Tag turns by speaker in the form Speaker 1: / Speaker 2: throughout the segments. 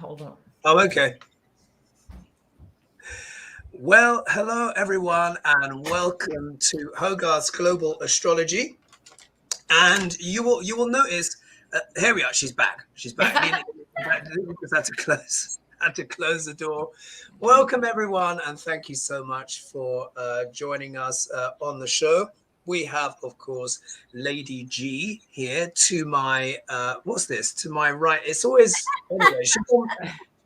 Speaker 1: Hold on.
Speaker 2: Oh, okay. Well, hello everyone, and welcome to Hogarth's Global Astrology. And you will notice here we are. She's back. Lena just had to close the door. Welcome everyone, and thank you so much for joining us on the show. We have, of course, Lady G here to my what's this? To my right. It's always anyway. She's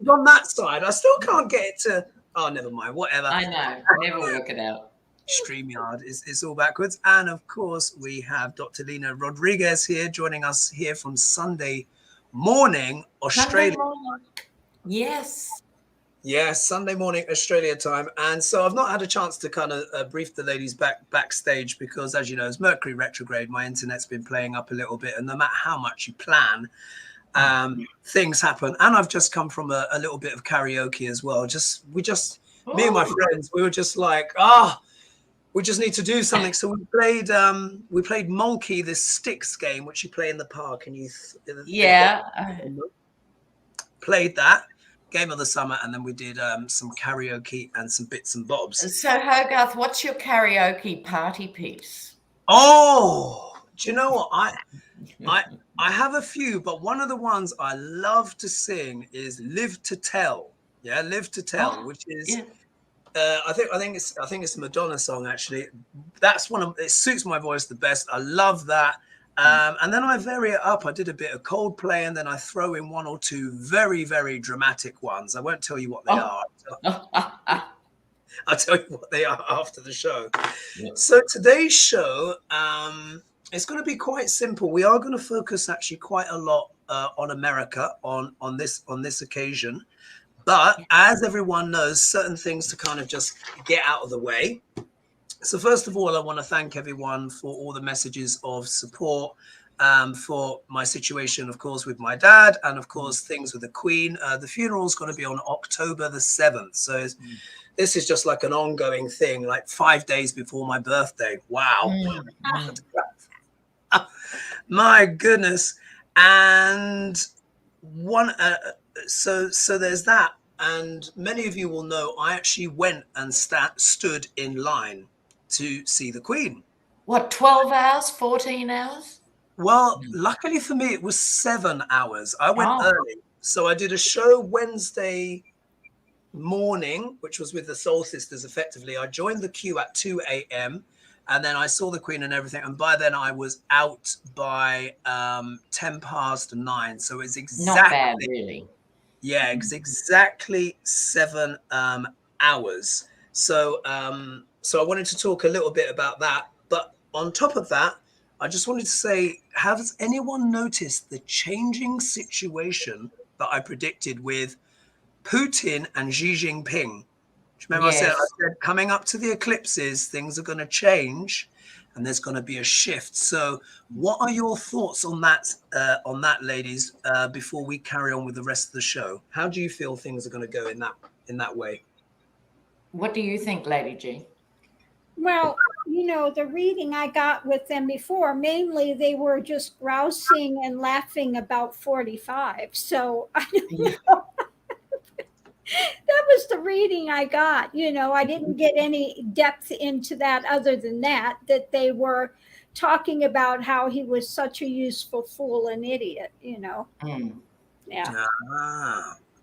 Speaker 2: on that side. I still can't get it to. Oh, never mind. Whatever.
Speaker 1: I know. Never work it out.
Speaker 2: StreamYard is all backwards. And of course, we have Dr. Lena Rodriguez here joining us here from Sunday morning, Australia.
Speaker 1: Sunday morning. Yes.
Speaker 2: Yes, Sunday morning, Australia time. And so I've not had a chance to kind of brief the ladies backstage because, as you know, it's Mercury retrograde. My internet's been playing up a little bit. And no matter how much you plan, things happen. And I've just come from a little bit of karaoke as well. Me and my friends, we were just like, we just need to do something. So we played Molky, this sticks game, which you play in the park, and played that game of the summer, and then we did some karaoke and some bits and bobs.
Speaker 1: So Hogarth, what's your karaoke party piece?
Speaker 2: Oh, do you know what? I have a few, but one of the ones I love to sing is "Live to Tell." Yeah, "Live to Tell," which is. Yeah. I think it's a Madonna song actually. That's it suits my voice the best. I love that. And then I vary it up. I did a bit of Coldplay, and then I throw in one or two very, very dramatic ones. I won't tell you what they are. I'll tell you what they are after the show. Yeah. So today's show, it's going to be quite simple. We are going to focus actually quite a lot on America on this occasion. But as everyone knows, certain things to kind of just get out of the way. So first of all, I want to thank everyone for all the messages of support for my situation, of course, with my dad, and of course, things with the Queen. The funeral is going to be on October the 7th. So this is just like an ongoing thing, like 5 days before my birthday. Wow. My goodness. And so there's that. And many of you will know I actually went and stood in line to see the Queen.
Speaker 1: What, 12 hours, 14 hours?
Speaker 2: Well, luckily for me, it was 7 hours. I went early. So I did a show Wednesday morning, which was with the Soul Sisters, effectively. I joined the queue at 2 a.m. and then I saw the Queen and everything. And by then I was out by 9:10. So it's exactly...
Speaker 1: Not bad, really.
Speaker 2: Yeah, it's exactly 7 hours. So I wanted to talk a little bit about that. But on top of that, I just wanted to say, has anyone noticed the changing situation that I predicted with Putin and Xi Jinping? Remember, yes. I said coming up to the eclipses, things are going to change and there's going to be a shift. So what are your thoughts on that, ladies, before we carry on with the rest of the show? How do you feel things are going to go in that way?
Speaker 1: What do you think, Lady G?
Speaker 3: Well, you know, the reading I got with them before, mainly they were just grousing and laughing about 45. So I don't know. That was the reading I got. You know, I didn't get any depth into that other than that they were talking about how he was such a useful fool and idiot, you know. Yeah.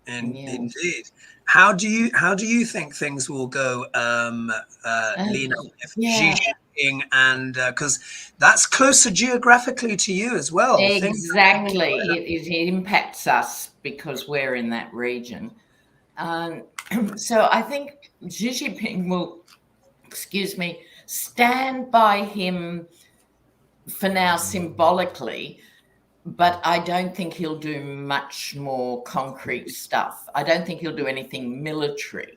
Speaker 2: Indeed. How do you think things will go, Lena, if Xi Jinping, and because that's closer geographically to you as well?
Speaker 1: Exactly. It impacts us because we're in that region. So I think Xi Jinping will, stand by him for now symbolically, but I don't think he'll do much more concrete stuff. I don't think he'll do anything military.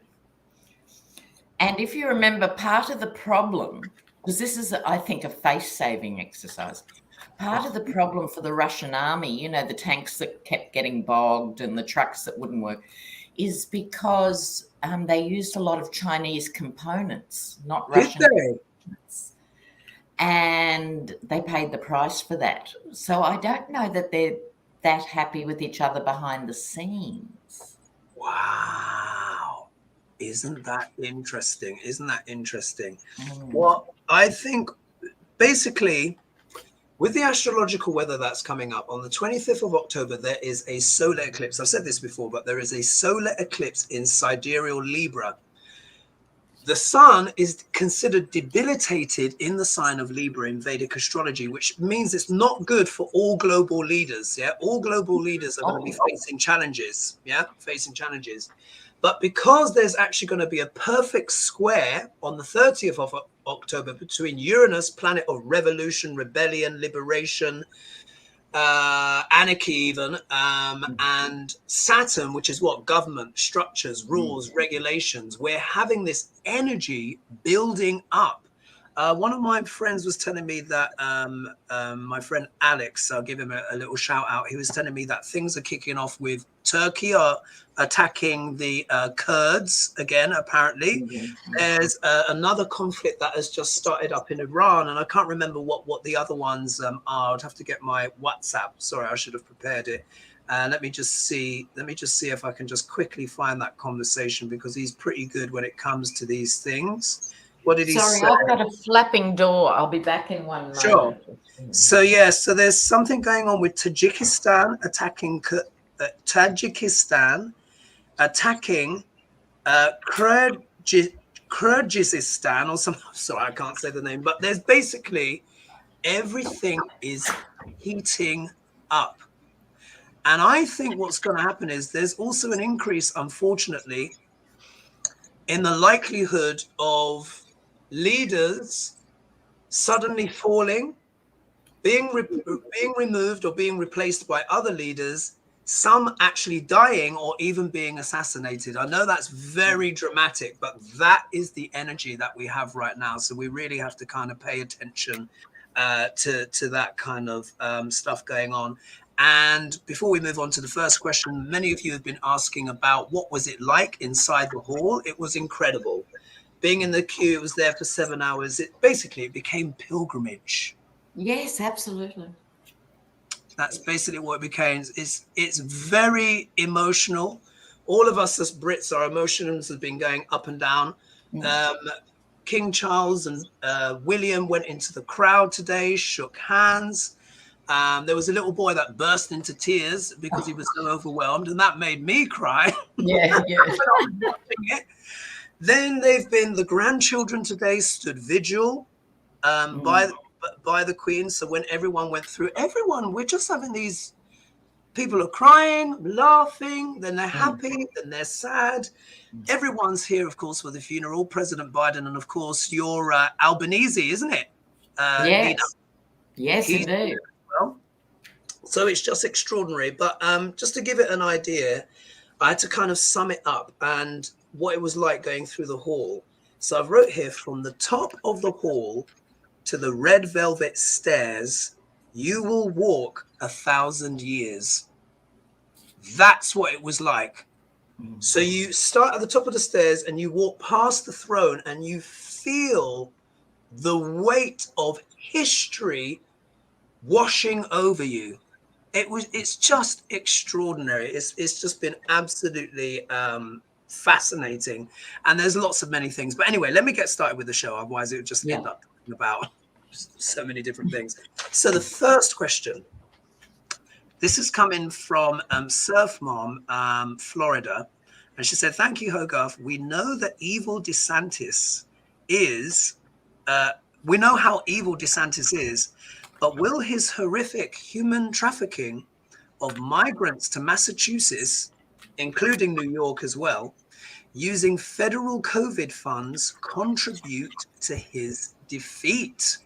Speaker 1: And if you remember, part of the problem, because this is, I think, a face-saving exercise, part of the problem for the Russian army, you know, the tanks that kept getting bogged and the trucks that wouldn't work, is because they used a lot of Chinese components, not Russian components. And they paid the price for that. So I don't know that they're that happy with each other behind the scenes.
Speaker 2: Wow. Isn't that interesting? Isn't that interesting?
Speaker 1: Mm.
Speaker 2: Well, I think basically with the astrological weather that's coming up on the 25th of October, there is a solar eclipse. I've said this before, but there is a solar eclipse in sidereal Libra. The sun is considered debilitated in the sign of Libra in Vedic astrology, which means it's not good for all global leaders. Yeah, all global leaders are going to be facing challenges. Yeah, facing challenges. But because there's actually going to be a perfect square on the 30th of October between Uranus, planet of revolution, rebellion, liberation, anarchy even, and Saturn, which is what? Government, structures, rules, regulations. We're having this energy building up. One of my friends was telling me that my friend Alex, I'll give him a little shout out. He was telling me that things are kicking off with Turkey are attacking the Kurds again, apparently. There's another conflict that has just started up in Iran, and I can't remember what the other ones are. I'd have to get my WhatsApp. Sorry, I should have prepared it. Let me just see if I can just quickly find that conversation, because he's pretty good when it comes to these things. What did he say?
Speaker 1: Sorry, I've got a flapping door. I'll be back in one moment.
Speaker 2: Sure. So yeah, so there's something going on with Tajikistan attacking Kyrgyzstan or something. Sorry, I can't say the name, but there's basically everything is heating up. And I think what's going to happen is there's also an increase, unfortunately, in the likelihood of leaders suddenly falling, being removed or being replaced by other leaders, some actually dying or even being assassinated. I know that's very dramatic, but that is the energy that we have right now. So we really have to kind of pay attention to that kind of stuff going on. And before we move on to the first question, many of you have been asking about what was it like inside the hall. It was incredible. Being in the queue, it was there for 7 hours. It became pilgrimage.
Speaker 1: Yes, absolutely.
Speaker 2: That's basically what it became. It's very emotional. All of us as Brits, our emotions have been going up and down. King Charles and William went into the crowd today, shook hands. There was a little boy that burst into tears because he was so overwhelmed, and that made me cry.
Speaker 1: Yeah,
Speaker 2: yeah. Then they've been the grandchildren today stood vigil by the Queen. So when everyone went through, we're just having these people are crying, laughing, then they're happy, then they're sad. Everyone's here, of course, for the funeral. President Biden, and of course, your Albanese, isn't it?
Speaker 1: Yes,
Speaker 2: Lena?
Speaker 1: yes, indeed.
Speaker 2: Well, so it's just extraordinary. But just to give it an idea, I had to kind of sum it up and what it was like going through the hall. So I've wrote here, from the top of the hall to the red velvet stairs, you will walk 1,000 years. That's what it was like. So you start at the top of the stairs and you walk past the throne and you feel the weight of history washing over you. It's just extraordinary. It's just been absolutely fascinating, and there's lots of many things. But anyway, let me get started with the show, otherwise it would just end up talking about so many different things. So the first question, this is coming from Surf Mom, Florida, and she said, thank you, Hogarth. We know that evil Desantis is we know how evil Desantis is, but will his horrific human trafficking of migrants to Massachusetts, including New York as well, using federal COVID funds, contribute to his defeat?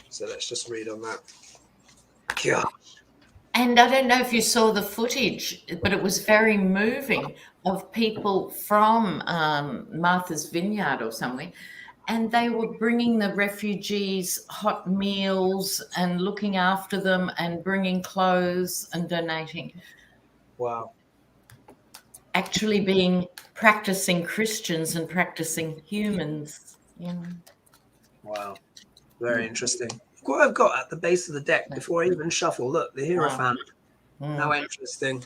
Speaker 2: So let's just read on that. Yeah.
Speaker 1: And I don't know if you saw the footage, but it was very moving, of people from Martha's Vineyard or somewhere, and they were bringing the refugees hot meals and looking after them and bringing clothes and donating.
Speaker 2: Wow.
Speaker 1: Actually being practicing Christians and practicing humans. Yeah.
Speaker 2: Wow. Very interesting. What I've got at the base of the deck before I even shuffle, look, the Hierophant. How interesting.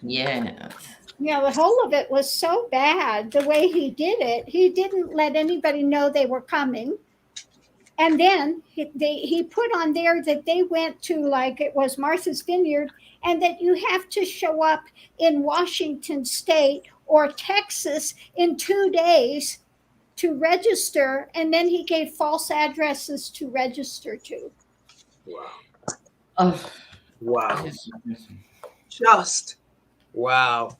Speaker 1: Yeah.
Speaker 3: Yeah, the whole of it was so bad. The way he did it, he didn't let anybody know they were coming. And then he put on there that they went to, like, it was Martha's Vineyard, and that you have to show up in Washington State or Texas in 2 days to register. And then he gave false addresses to register to.
Speaker 2: Wow.
Speaker 1: Oh,
Speaker 2: Wow. Just wow.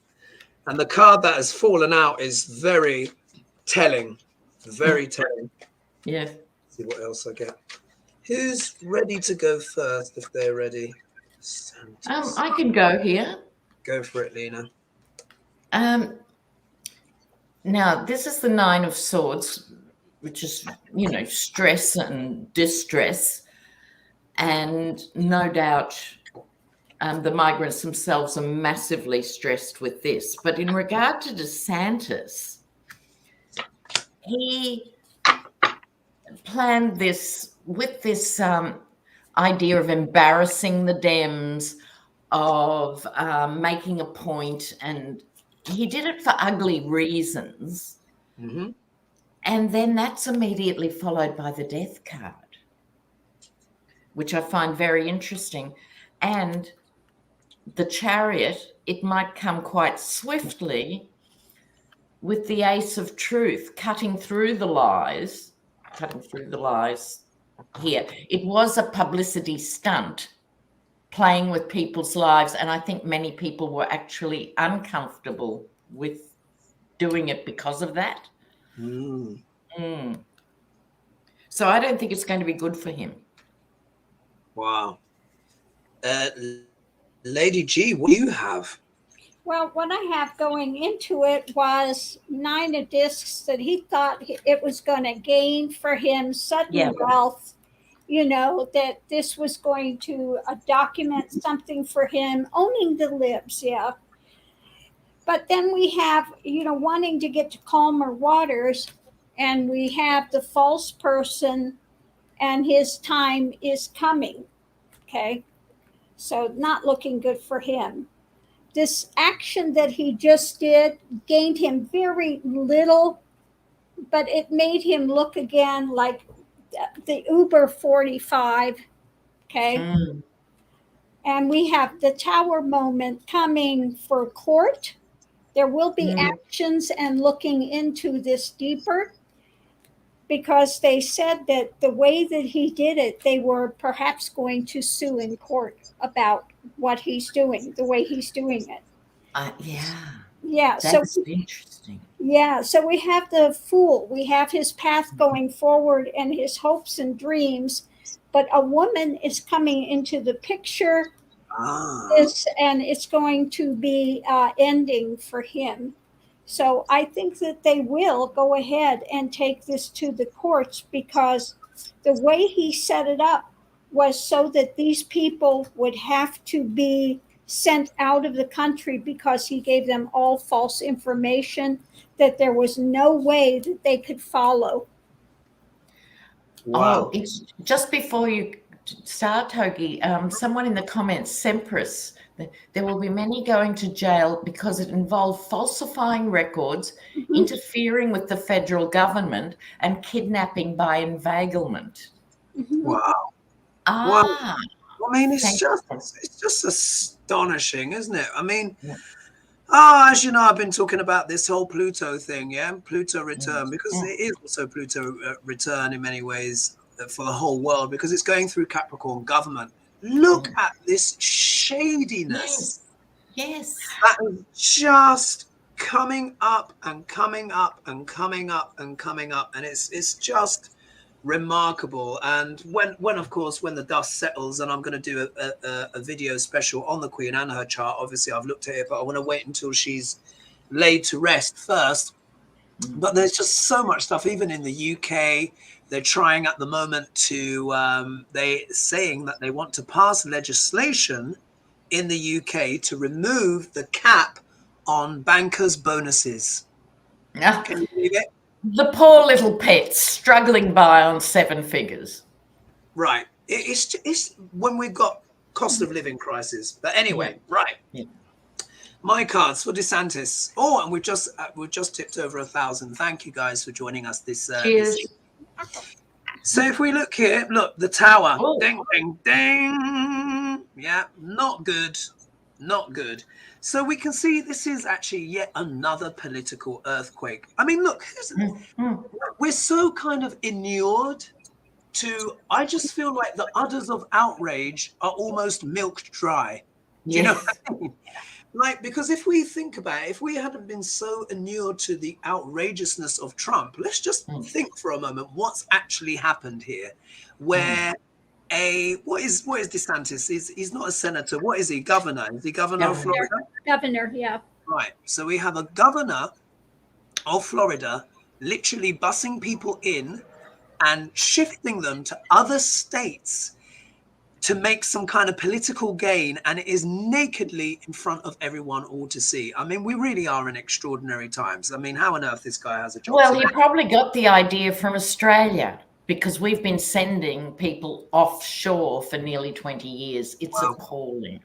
Speaker 2: And the card that has fallen out is very telling. Very telling.
Speaker 1: yeah.
Speaker 2: Let's see what else I get. Who's ready to go first if they're ready? Santos.
Speaker 1: I can go here.
Speaker 2: Go for it, Lena.
Speaker 1: Now, this is the 9 of Swords, which is, stress and distress. And no doubt the migrants themselves are massively stressed with this. But in regard to Desantis, he planned this with this idea of embarrassing the Dems, of making a point, and he did it for ugly reasons.
Speaker 2: Mm-hmm.
Speaker 1: And then that's immediately followed by the Death card, which I find very interesting. And the Chariot, it might come quite swiftly with the Ace of Truth cutting through the lies here. It was a publicity stunt, playing with people's lives, and I think many people were actually uncomfortable with doing it because of that. So I don't think it's going to be good for him.
Speaker 2: Wow. Lady G, what do you have?
Speaker 3: Well, what I have going into it was 9 of Discs, that he thought it was going to gain for him sudden wealth, that this was going to document something for him, owning the libs, But then we have, wanting to get to calmer waters, and we have the false person, and his time is coming, okay? So not looking good for him. This action that he just did gained him very little, but it made him look again like the Uber 45, okay? And we have the Tower moment coming for court. There will be actions and looking into this deeper, because they said that the way that he did it, they were perhaps going to sue in court about what he's doing, the way he's doing it. Yeah.
Speaker 1: That's interesting.
Speaker 3: Yeah. So we have the Fool. We have his path going forward and his hopes and dreams. But a woman is coming into the picture. And it's going to be ending for him. So I think that they will go ahead and take this to the courts, because the way he set it up was so that these people would have to be sent out of the country, because he gave them all false information that there was no way that they could follow.
Speaker 2: Wow.
Speaker 1: Oh, it's just before you start, Hoagie, someone in the comments, Semprus, there will be many going to jail because it involved falsifying records, interfering with the federal government, and kidnapping by inveiglement.
Speaker 2: Wow. Wow. I mean, it's just astonishing, isn't it? I mean, as you know, I've been talking about this whole Pluto thing, Pluto return, because it is also Pluto return in many ways for the whole world, because it's going through Capricorn government. Look at this shadiness.
Speaker 1: Yes.
Speaker 2: That is just coming up and coming up and coming up and coming up, and it's just remarkable. And when of course when the dust settles, and I'm going to do a video special on the Queen and her chart. Obviously I've looked at it, but I want to wait until she's laid to rest first. But there's just so much stuff. Even in the UK, they're trying at the moment to they saying that they want to pass legislation in the UK to remove the cap on bankers' bonuses. Can you believe it?
Speaker 1: The poor little pets struggling by on 7 figures.
Speaker 2: Right. It's when we've got cost of living crisis. But anyway, right.
Speaker 1: Yeah.
Speaker 2: My cards for Desantis. Oh, and we've just tipped over 1,000. Thank you guys for joining us this.
Speaker 1: Cheers.
Speaker 2: So if we look here, look, the tower.
Speaker 1: Oh.
Speaker 2: Ding, ding, ding. Yeah, not good. Not good. So we can see this is actually yet another political earthquake. I mean, look, we're so kind of inured to, I just feel like the udders of outrage are almost milked dry. Do you know what I mean? Like, because if we think about it, if we hadn't been so inured to the outrageousness of Trump, let's just think for a moment what's actually happened here, where what is Desantis? He's not a senator. What is he? Governor? Is he governor of Florida?
Speaker 3: Governor, yeah.
Speaker 2: Right. So we have a governor of Florida literally bussing people in and shifting them to other states to make some kind of political gain, and it is nakedly in front of everyone all to see. I mean, we really are in extraordinary times. I mean, how on earth this guy has a job?
Speaker 1: Well, he probably got the idea from Australia, because we've been sending people offshore for nearly 20 years. It's appalling.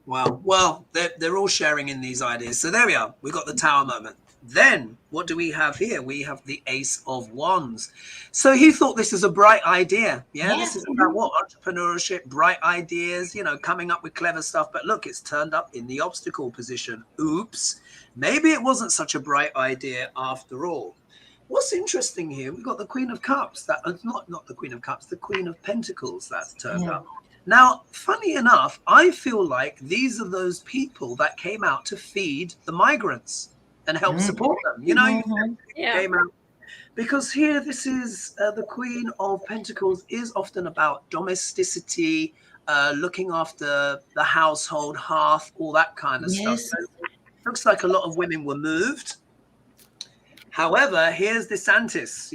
Speaker 2: Wow. Well, they're all sharing in these ideas. So there we are. We've got the tower moment. Then what do we have here? We have the Ace of Wands. So he thought this is a bright idea. Yeah, this is about what? Entrepreneurship, bright ideas, you know, coming up with clever stuff. But look, it's turned up in the obstacle position. Oops. Maybe it wasn't such a bright idea after all. What's interesting here, we've got the Queen of Cups. That not the Queen of Cups, the Queen of Pentacles that's turned up. Now, funny enough, I feel like these are those people that came out to feed the migrants and help support them. You know, came out. Because here, this is the Queen of Pentacles is often about domesticity, looking after the household, hearth, all that kind of stuff. So looks like a lot of women were moved. However, here's Desantis,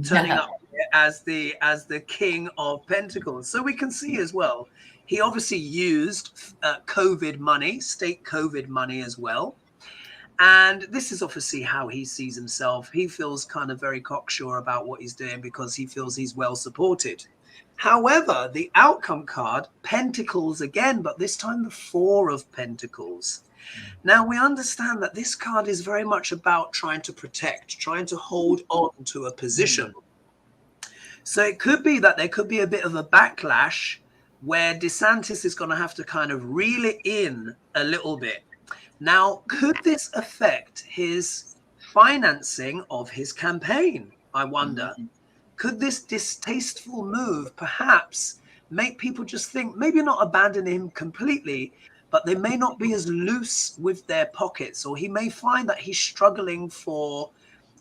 Speaker 2: turning up as the King of Pentacles. So we can see as well, he obviously used COVID money, state COVID money as well. And this is obviously how he sees himself. He feels kind of very cocksure about what he's doing because he feels he's well supported. However, the outcome card, Pentacles again, but this time the Four of Pentacles. Now, we understand that this card is very much about trying to protect, trying to hold on to a position. So it could be that there could be a bit of a backlash where Desantis is going to have to kind of reel it in a little bit. Now, could this affect his financing of his campaign? I wonder. Could this distasteful move perhaps make people just think, maybe not abandon him completely, but they may not be as loose with their pockets, or he may find that he's struggling for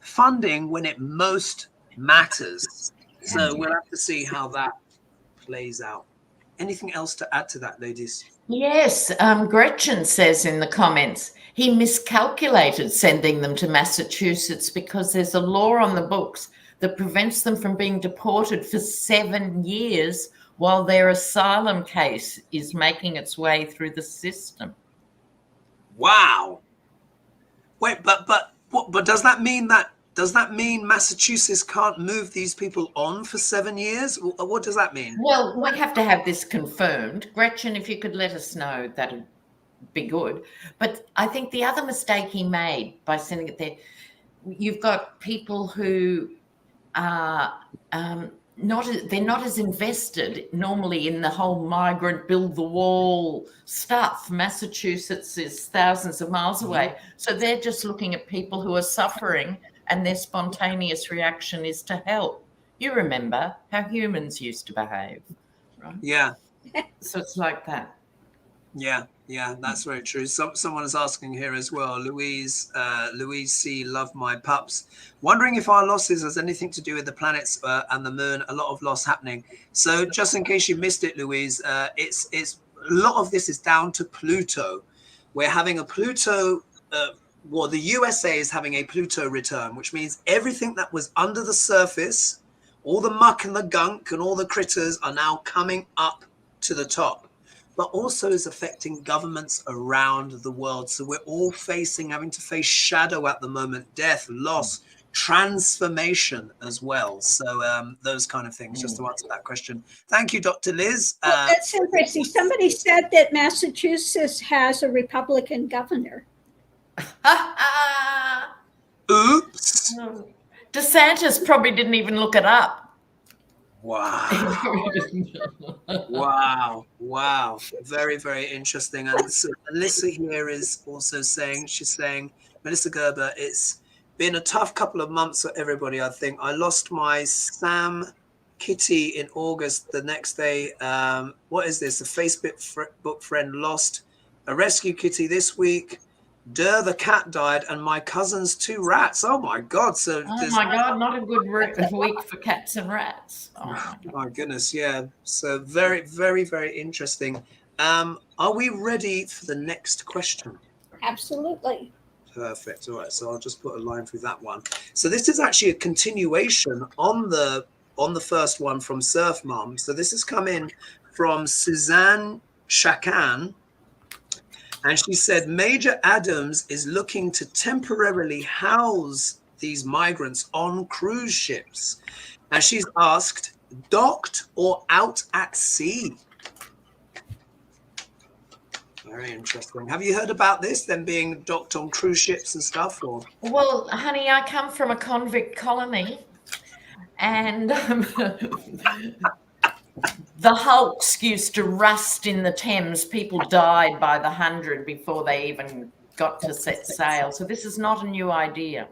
Speaker 2: funding when it most matters. So we'll have to see how that plays out. Anything else to add to that, ladies?
Speaker 1: Yes, Gretchen says in the comments, he miscalculated sending them to Massachusetts because there's a law on the books that prevents them from being deported for 7 years while their asylum case is making its way through the system.
Speaker 2: Wow. Wait, but does that mean Massachusetts can't move these people on for 7 years? What does that mean?
Speaker 1: Well, we have to have this confirmed. Gretchen, if you could let us know, that'd be good. But I think the other mistake he made by sending it there, you've got people who are they're not as invested normally in the whole migrant build the wall stuff. Massachusetts is thousands of miles away. So they're just looking at people who are suffering, and their spontaneous reaction is to help. You remember how humans used to behave, right?
Speaker 2: Yeah.
Speaker 1: So it's like that.
Speaker 2: Yeah, that's very true. Someone is asking here as well, Louise C, love my pups. Wondering if our losses has anything to do with the planets and the moon. A lot of loss happening. So just in case you missed it, Louise, it's a lot of this is down to Pluto. We're having a Pluto. Well, the USA is having a Pluto return, which means everything that was under the surface, all the muck and the gunk and all the critters are now coming up to the top. But also is affecting governments around the world. So we're all having to face shadow at the moment, death, loss, transformation as well. So those kind of things, just to answer that question. Thank you, Dr. Liz.
Speaker 3: Well, that's interesting. Somebody said that Massachusetts has a Republican governor.
Speaker 2: Oops.
Speaker 1: DeSantis probably didn't even look it up.
Speaker 2: Wow. Wow. Very, very interesting. And so Melissa here is also saying, Melissa Gerber, it's been a tough couple of months for everybody, I think. I lost my Sam Kitty in August. The next day, what is this? A Facebook friend lost a rescue kitty this week. The cat died, and my cousin's 2 rats. Oh my God! So
Speaker 1: not a good week for cats and rats.
Speaker 2: Oh my goodness, yeah. So very, very, very interesting. Are we ready for the next question?
Speaker 3: Absolutely.
Speaker 2: Perfect. All right. So I'll just put a line through that one. So this is actually a continuation on the first one from Surf Mom. So this has come in from Suzanne Shakan. And she said, Major Adams is looking to temporarily house these migrants on cruise ships. And she's asked, docked or out at sea? Very interesting. Have you heard about this, them being docked on cruise ships and stuff? Or?
Speaker 1: Well, honey, I come from a convict colony. And the hulks used to rust in the Thames. People died by the 100 before they even got to set sail. So this is not a new idea.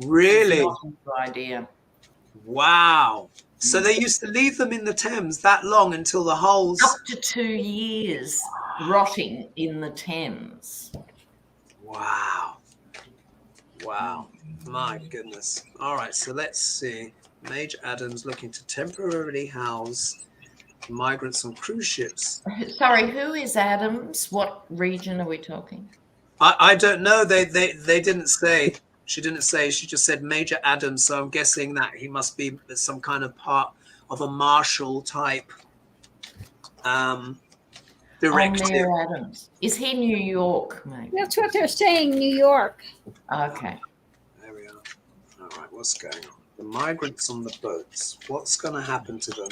Speaker 2: Really?
Speaker 1: It's not a new idea.
Speaker 2: Wow. So they used to leave them in the Thames that long until the hulls...
Speaker 1: Up to 2 years rotting in the Thames.
Speaker 2: Wow. My goodness. All right, so let's see. Major Adams looking to temporarily house migrants on cruise ships.
Speaker 1: Sorry, who is Adams? What region are we talking?
Speaker 2: I don't know. They didn't say. She didn't say. She just said Major Adams. So I'm guessing that he must be some kind of part of a Marshall type directive.
Speaker 1: Mayor Adams. Is he New York, mate?
Speaker 3: That's what they're saying, New York.
Speaker 1: Okay.
Speaker 2: There we are. All right, what's going on? The migrants on the boats. What's going to happen to them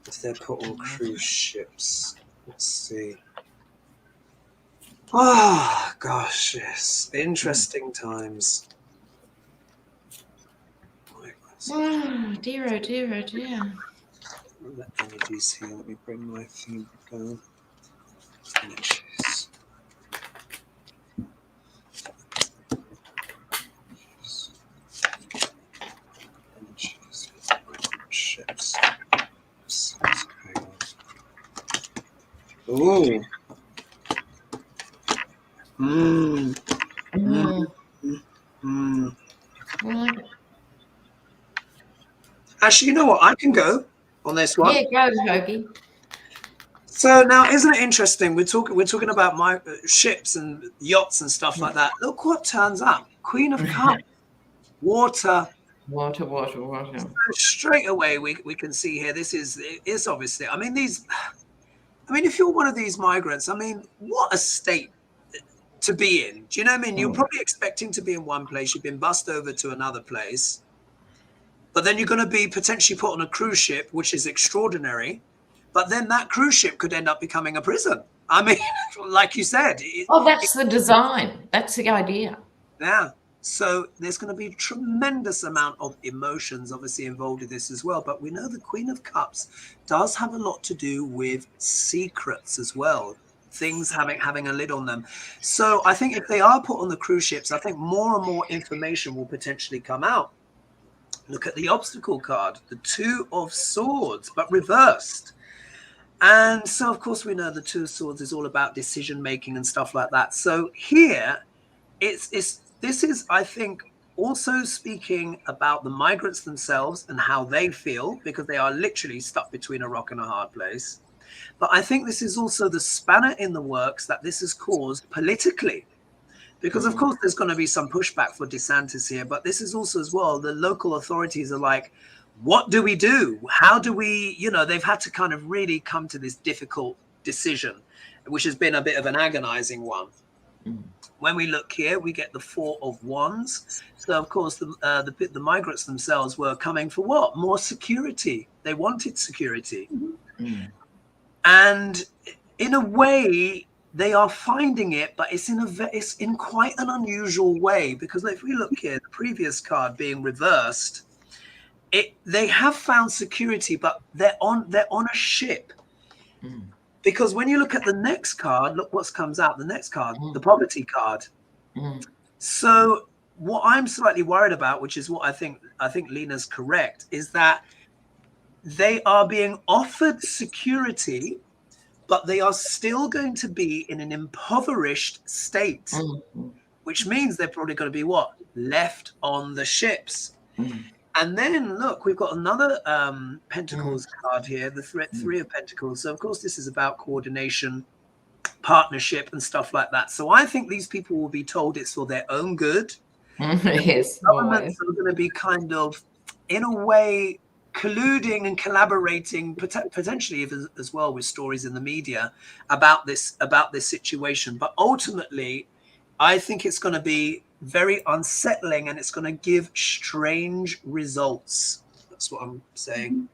Speaker 2: if they're put on cruise ships? Let's see. Oh, gosh, yes. Interesting times.
Speaker 1: Oh, dear, oh, dear, oh, dear.
Speaker 2: The energies here. Let me bring my thing down. Energies. Ships. Ooh. Actually, you know what? I can go on this one.
Speaker 1: Yeah, go, Hoagie.
Speaker 2: So now, isn't it interesting? We're talking about my ships and yachts and stuff like that. Look what turns up: Queen of Cups, water. Straight away, we can see here. This is obviously. I mean, if you're one of these migrants, I mean, what a state to be in. Do you know what I mean? You're probably expecting to be in one place. You've been bussed over to another place, but then you're going to be potentially put on a cruise ship, which is extraordinary. But then that cruise ship could end up becoming a prison. I mean, like you said.
Speaker 1: That's the design. That's the idea.
Speaker 2: Yeah. So there's going to be a tremendous amount of emotions obviously involved in this as well. But we know the Queen of Cups does have a lot to do with secrets as well. Things having a lid on them. So I think if they are put on the cruise ships, I think more and more information will potentially come out. Look at the obstacle card, the 2 of Swords, but reversed. And so, of course, we know the 2 of Swords is all about decision making and stuff like that. So here, this is, I think, also speaking about the migrants themselves and how they feel, because they are literally stuck between a rock and a hard place. But I think this is also the spanner in the works that this has caused politically. Because, of course, there's going to be some pushback for Desantis here. But this is also as well, the local authorities are like, what do we do? How do we, they've had to kind of really come to this difficult decision, which has been a bit of an agonizing one. when we look here, we get the Four of Wands. So, of course, the migrants themselves were coming for what? More security. They wanted security.
Speaker 1: Mm.
Speaker 2: And in a way, they are finding it, but it's in quite an unusual way. Because if we look here, the previous card being reversed, they have found security, but they're on a ship.
Speaker 1: Mm.
Speaker 2: Because when you look at the next card, look what comes out. The next card, the poverty card.
Speaker 1: Mm.
Speaker 2: So what I'm slightly worried about, which is what I think Lena's correct, is that they are being offered security, but they are still going to be in an impoverished state, which means they're probably going to be what? Left on the ships.
Speaker 1: Mm.
Speaker 2: And then look, we've got another Pentacles card here, the Three of Pentacles. So of course this is about coordination, partnership and stuff like that. So I think these people will be told it's for their own good.
Speaker 1: Yes.
Speaker 2: Governments are going to be kind of, in a way, colluding and collaborating potentially as well with stories in the media about this situation. But ultimately, I think it's going to be very unsettling and it's going to give strange results. That's what I'm saying.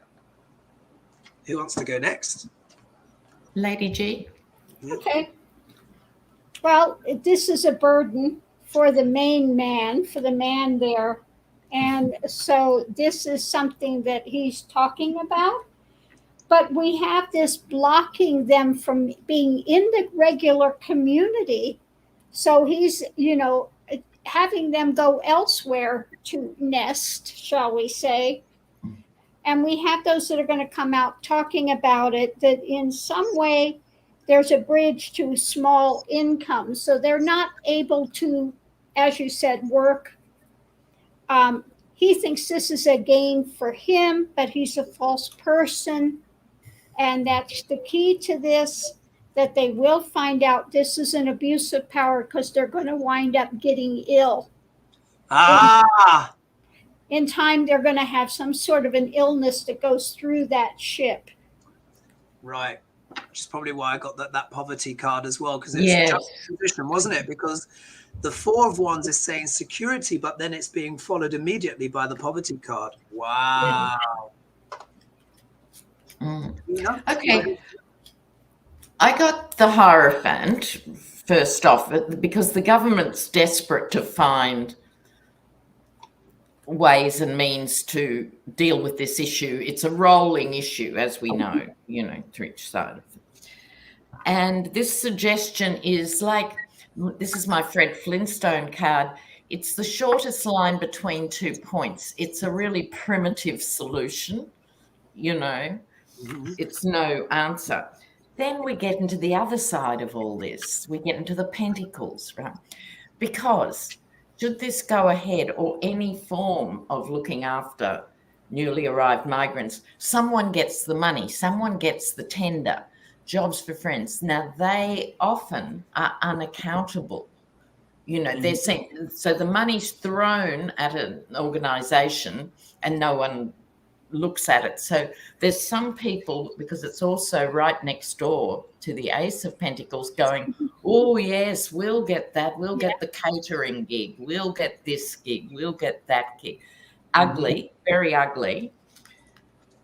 Speaker 2: Who wants to go next?
Speaker 1: Lady G.
Speaker 3: Okay. Well, this is a burden for the main man, for the man there. And so this is something that he's talking about. But we have this blocking them from being in the regular community. So he's, having them go elsewhere to nest, shall we say. And we have those that are going to come out talking about it, that in some way there's a bridge to small income. So they're not able to, as you said, work. He thinks this is a gain for him, but he's a false person. And that's the key to this, that they will find out this is an abuse of power because they're going to wind up getting ill. In time, they're going to have some sort of an illness that goes through that ship.
Speaker 2: Right. Which is probably why I got that poverty card as well, because it's
Speaker 1: Yes.
Speaker 2: juxtaposition, wasn't it? Because the Four of Wands is saying security, but then it's being followed immediately by the poverty card. Wow. Yeah.
Speaker 1: Okay. I got the Hierophant first off, because the government's desperate to find ways and means to deal with this issue. It's a rolling issue, as we know, to each side of it. And this suggestion is like, this is my Fred Flintstone card. It's the shortest line between 2 points. It's a really primitive solution, It's no answer. Then we get into the other side of all this. We get into the Pentacles, right? Because should this go ahead, or any form of looking after newly arrived migrants, someone gets the money, someone gets the tender, jobs for friends. Now, they often are unaccountable. They're saying, so the money's thrown at an organisation and no one looks at it. So there's some people, because it's also right next door to the Ace of Pentacles, going, oh yes, we'll get that, we'll get the catering gig, we'll get this gig, we'll get that gig. Ugly, very ugly.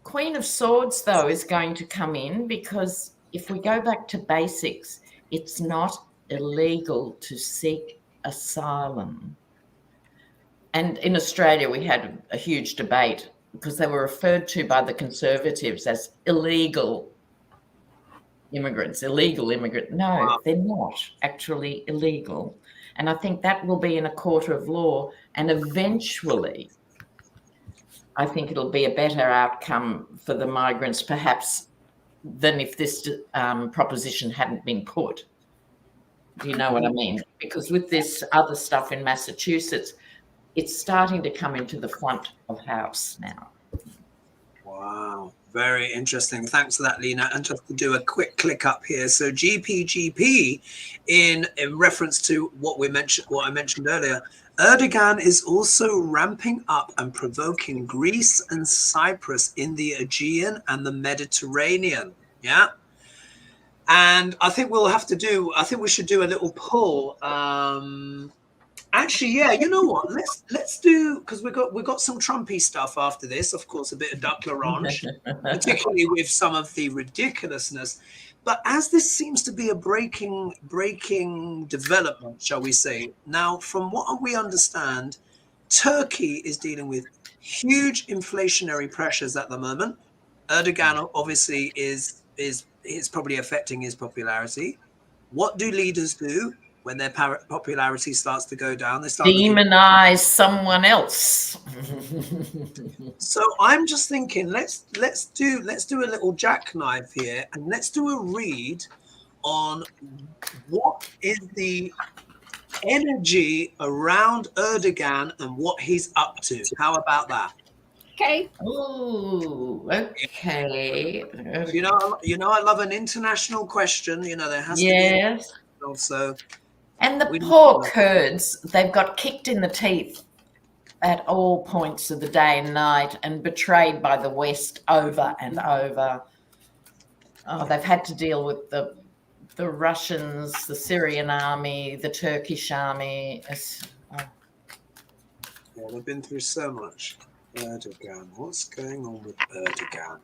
Speaker 1: Queen of Swords, though, is going to come in, because if we go back to basics, it's not illegal to seek asylum. And in Australia, we had a huge debate because they were referred to by the Conservatives as illegal immigrants, illegal immigrant. No, they're not actually illegal. And I think that will be in a court of law. And eventually, I think it'll be a better outcome for the migrants, perhaps, than if this proposition hadn't been put. Do you know what I mean? Because with this other stuff in Massachusetts, it's starting to come into the front of house now.
Speaker 2: Wow, very interesting. Thanks for that, Lena. And just to do a quick click up here. So GPGP, in reference to what I mentioned earlier, Erdogan is also ramping up and provoking Greece and Cyprus in the Aegean and the Mediterranean. Yeah. And I think we should do a little poll. Actually, yeah, you know what? Let's do, because we got some Trumpy stuff after this. Of course, a bit of Duck Larange, particularly with some of the ridiculousness. But as this seems to be a breaking development, shall we say? Now, from what we understand, Turkey is dealing with huge inflationary pressures at the moment. Erdogan obviously is probably affecting his popularity. What do leaders do when their popularity starts to go down? They start
Speaker 1: demonize someone else.
Speaker 2: So I'm just thinking, let's do a little jackknife here, and let's do a read on what is the energy around Erdogan and what he's up to. How about that?
Speaker 3: Okay.
Speaker 1: Oh, okay.
Speaker 2: You know, I love an international question. You know, there has to be also.
Speaker 1: And the poor Kurds, they've got kicked in the teeth at all points of the day and night and betrayed by the West over and over. Oh, they've had to deal with the Russians, the Syrian army, the Turkish army.
Speaker 2: Yeah, they've been through so much. Erdogan, what's going on with Erdogan?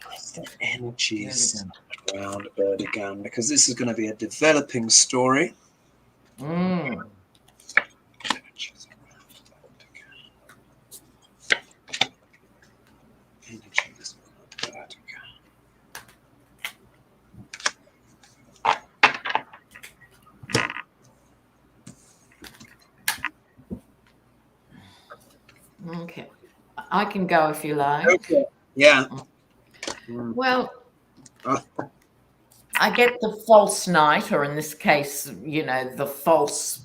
Speaker 2: What's the energies around Erdogan? Because this is going to be a developing story.
Speaker 1: Okay, I can go if you like.
Speaker 2: Okay. Yeah.
Speaker 1: Well, I get the false knight, or in this case, you know, the false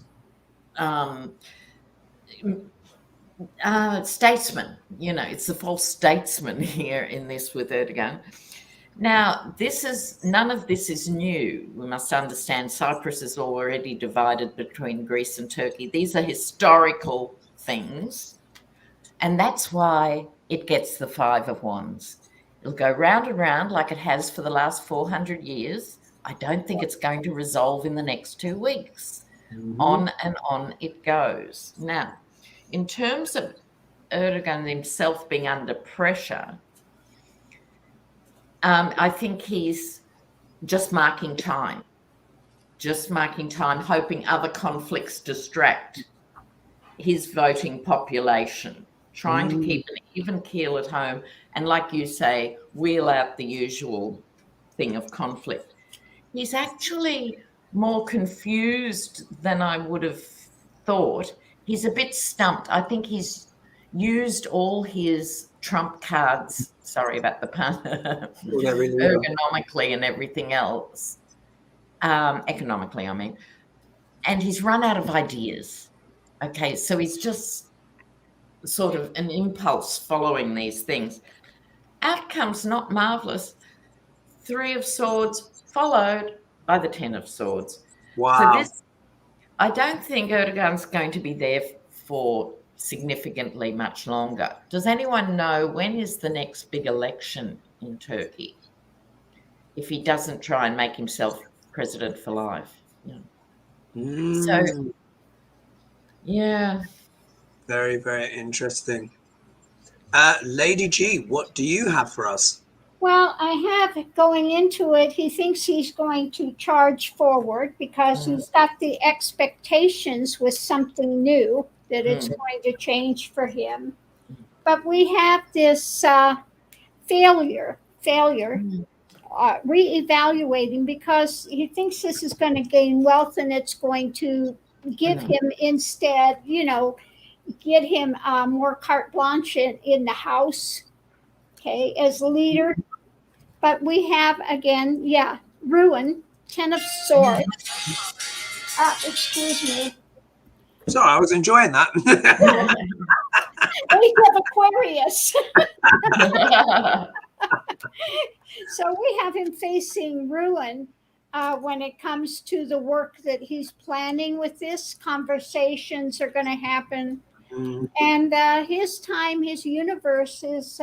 Speaker 1: statesman. You know, it's the false statesman here in this with Erdogan. Now, none of this is new. We must understand Cyprus is already divided between Greece and Turkey. These are historical things. And that's why it gets the Five of Wands. It'll go round and round like it has for the last 400 years. I don't think it's going to resolve in the next 2 weeks. On and on it goes. Now, in terms of Erdogan himself being under pressure, I think he's just marking time, hoping other conflicts distract his voting population, trying to keep an even keel at home, and like you say, wheel out the usual thing of conflict. He's actually more confused than I would have thought. He's a bit stumped. I think he's used all his trump cards, sorry about the pun, ergonomically and everything else, economically, I mean, and he's run out of ideas. Okay, so he's just sort of an impulse following these things. Outcomes not marvelous. 3 of Swords followed by the 10 of Swords.
Speaker 2: Wow.
Speaker 1: So I don't think Erdogan's going to be there for significantly much longer. Does anyone know when is the next big election in Turkey? If he doesn't try and make himself president for life. So, yeah.
Speaker 2: Very, very interesting. Lady G, what do you have for us?
Speaker 3: Well, I have going into it, he thinks he's going to charge forward because he's got the expectations with something new that it's going to change for him. But we have this failure, reevaluating, because he thinks this is going to gain wealth and it's going to give him instead, get him more carte blanche in the house, okay, as leader. But we have, again, ruin, 10 of Swords. Excuse me.
Speaker 2: Sorry, I was enjoying that.
Speaker 3: We have Aquarius. So we have him facing ruin when it comes to the work that he's planning with this. Conversations are going to happen. And his time, his universe is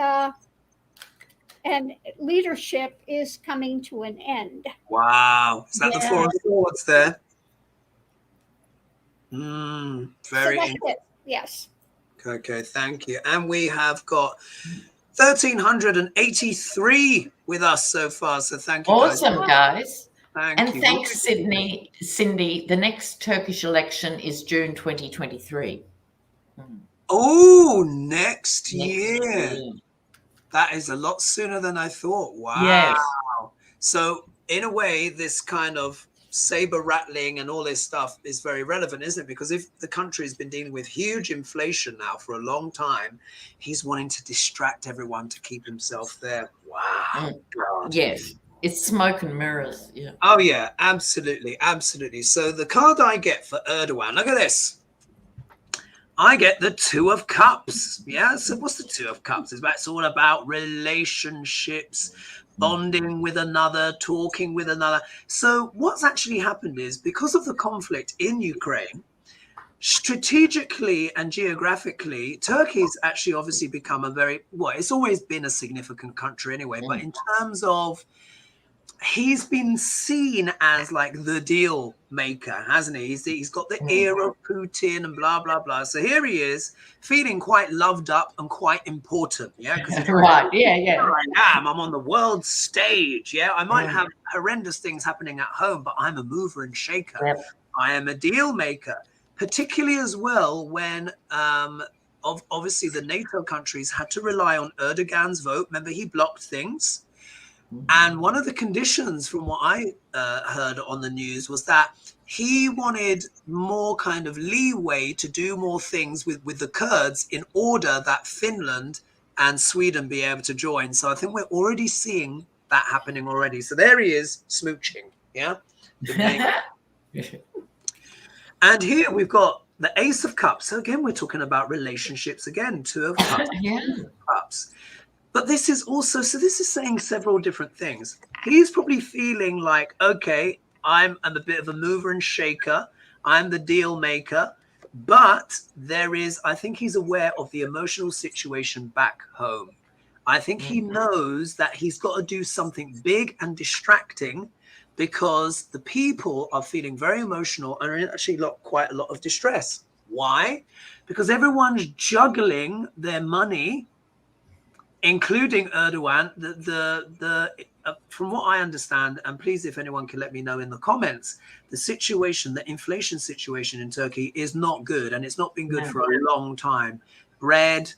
Speaker 3: and leadership is coming to an end.
Speaker 2: Wow. Is that the
Speaker 1: Yeah.
Speaker 2: Four of Swords there?
Speaker 3: So
Speaker 2: Very
Speaker 3: that's
Speaker 2: interesting.
Speaker 3: it. Yes.
Speaker 2: Okay, thank you. And we have got 1,383 with us so far. So thank you, guys.
Speaker 1: Awesome, guys.
Speaker 2: Thank
Speaker 1: And
Speaker 2: you.
Speaker 1: thanks, Cindy. The next Turkish election is June 2023.
Speaker 2: Oh, next year.
Speaker 1: year.
Speaker 2: That is a lot sooner than I thought. Wow.
Speaker 1: Yes.
Speaker 2: So in a way, this kind of saber rattling and all this stuff is very relevant, isn't it? Because if the country has been dealing with huge inflation now for a long time, he's wanting to distract everyone to keep himself there. Wow. God.
Speaker 1: Yes. It's smoke and mirrors. Yeah.
Speaker 2: Oh, yeah, absolutely. Absolutely. So the card I get for Erdogan, look at this. I get the Two of Cups. Yeah. So what's the Two of Cups? It's all about relationships, bonding with another, talking with another. So what's actually happened is because of the conflict in Ukraine, strategically and geographically, Turkey's actually obviously become a very, well, it's always been a significant country anyway, but in terms of, he's been seen as like the deal maker, hasn't he? He's got the ear of Putin and blah, blah, blah. So here he is feeling quite loved up and quite important. Yeah. Because
Speaker 1: Right. Yeah.
Speaker 2: I'm on the world stage. Yeah. I might have horrendous things happening at home, but I'm a mover and shaker.
Speaker 1: Yep.
Speaker 2: I am a deal maker, particularly as well when obviously the NATO countries had to rely on Erdogan's vote. Remember, he blocked things. And one of the conditions from what I heard on the news was that he wanted more kind of leeway to do more things with the Kurds in order that Finland and Sweden be able to join. So I think we're already seeing that happening already. So there he is, smooching. Yeah. And here we've got the Ace of Cups. So again, we're talking about relationships again, Two of Cups.
Speaker 1: Yeah.
Speaker 2: Cups. But this is also, so this is saying several different things. He's probably feeling like, okay, I'm a bit of a mover and shaker. I'm the deal maker. But there is, I think he's aware of the emotional situation back home. I think he knows that he's got to do something big and distracting because the people are feeling very emotional and are actually quite a lot of distress. Why? Because everyone's juggling their money, including Erdogan. From what I understand, and please, if anyone can let me know in the comments, the situation, the inflation situation in Turkey is not good, and it's not been good for a long time. Bread,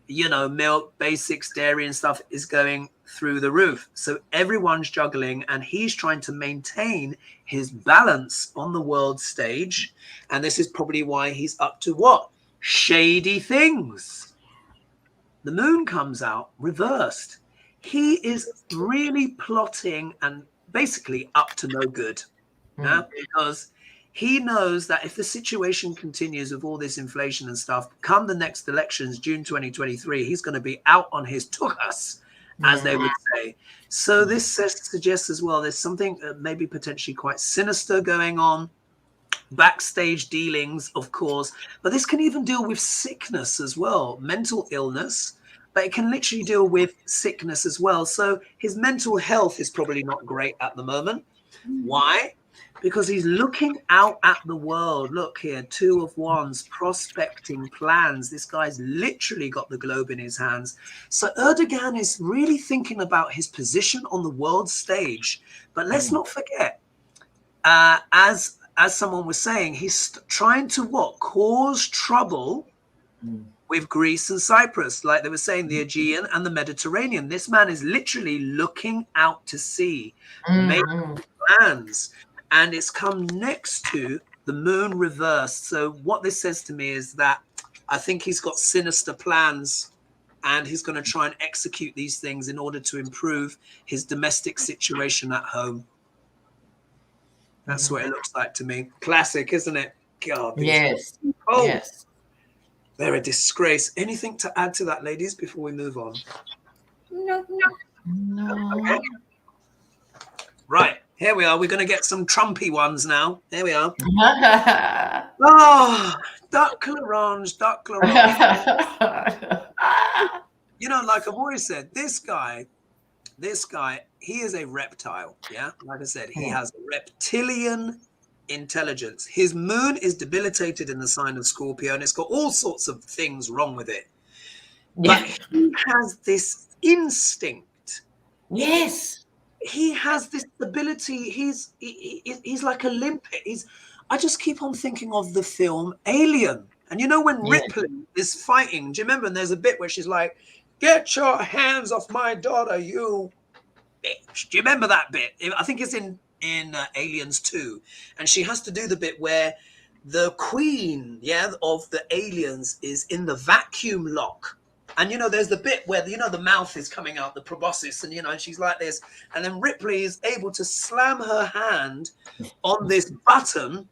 Speaker 2: milk, basics, dairy and stuff is going through the roof. So everyone's juggling, and he's trying to maintain his balance on the world stage. And this is probably why he's up to what? Shady things. The moon comes out reversed. He is really plotting and basically up to no good. Because he knows that if the situation continues with all this inflation and stuff, come the next elections, June 2023, he's going to be out on his tuchus, as they would say. So this suggests as well, there's something maybe potentially quite sinister going on. Backstage dealings, of course, but this can even deal with sickness as well, mental illness, but it can literally deal with sickness as well. So his mental health is probably not great at the moment. Why? Because he's looking out at the world. Look here, Two of Wands, prospecting plans. This guy's literally got the globe in his hands. So Erdogan is really thinking about his position on the world stage. But let's not forget, as someone was saying, he's trying to cause trouble with Greece and Cyprus, like they were saying, the Aegean and the Mediterranean. This man is literally looking out to sea, making plans, and it's come next to the moon reversed. So what this says to me is that I think he's got sinister plans, and he's going to try and execute these things in order to improve his domestic situation at home. That's what it looks like to me. Classic, isn't it? God.
Speaker 1: Yes.
Speaker 2: Oh,
Speaker 1: yes.
Speaker 2: They're a disgrace. Anything to add to that, ladies, before we move on?
Speaker 3: No.
Speaker 2: Okay. Right. Here we are. We're going to get some Trumpy ones now. Here we are. Oh, duck l'orange, duck l'orange. Like I've always said, this guy this guy, he is a reptile. Yeah. Like I said, he has reptilian intelligence. His moon is debilitated in the sign of Scorpio, and it's got all sorts of things wrong with it.
Speaker 1: Yeah.
Speaker 2: But he has this instinct.
Speaker 1: Yes.
Speaker 2: He has this ability. He's like a limpet. I just keep on thinking of the film Alien. And you know when Ripley is fighting, do you remember? And there's a bit where she's like, "Get your hands off my daughter, you bitch." Do you remember that bit? I think it's in Aliens 2. And she has to do the bit where the queen, of the aliens is in the vacuum lock. And, there's the bit where, the mouth is coming out, the proboscis, and, and she's like this. And then Ripley is able to slam her hand on this button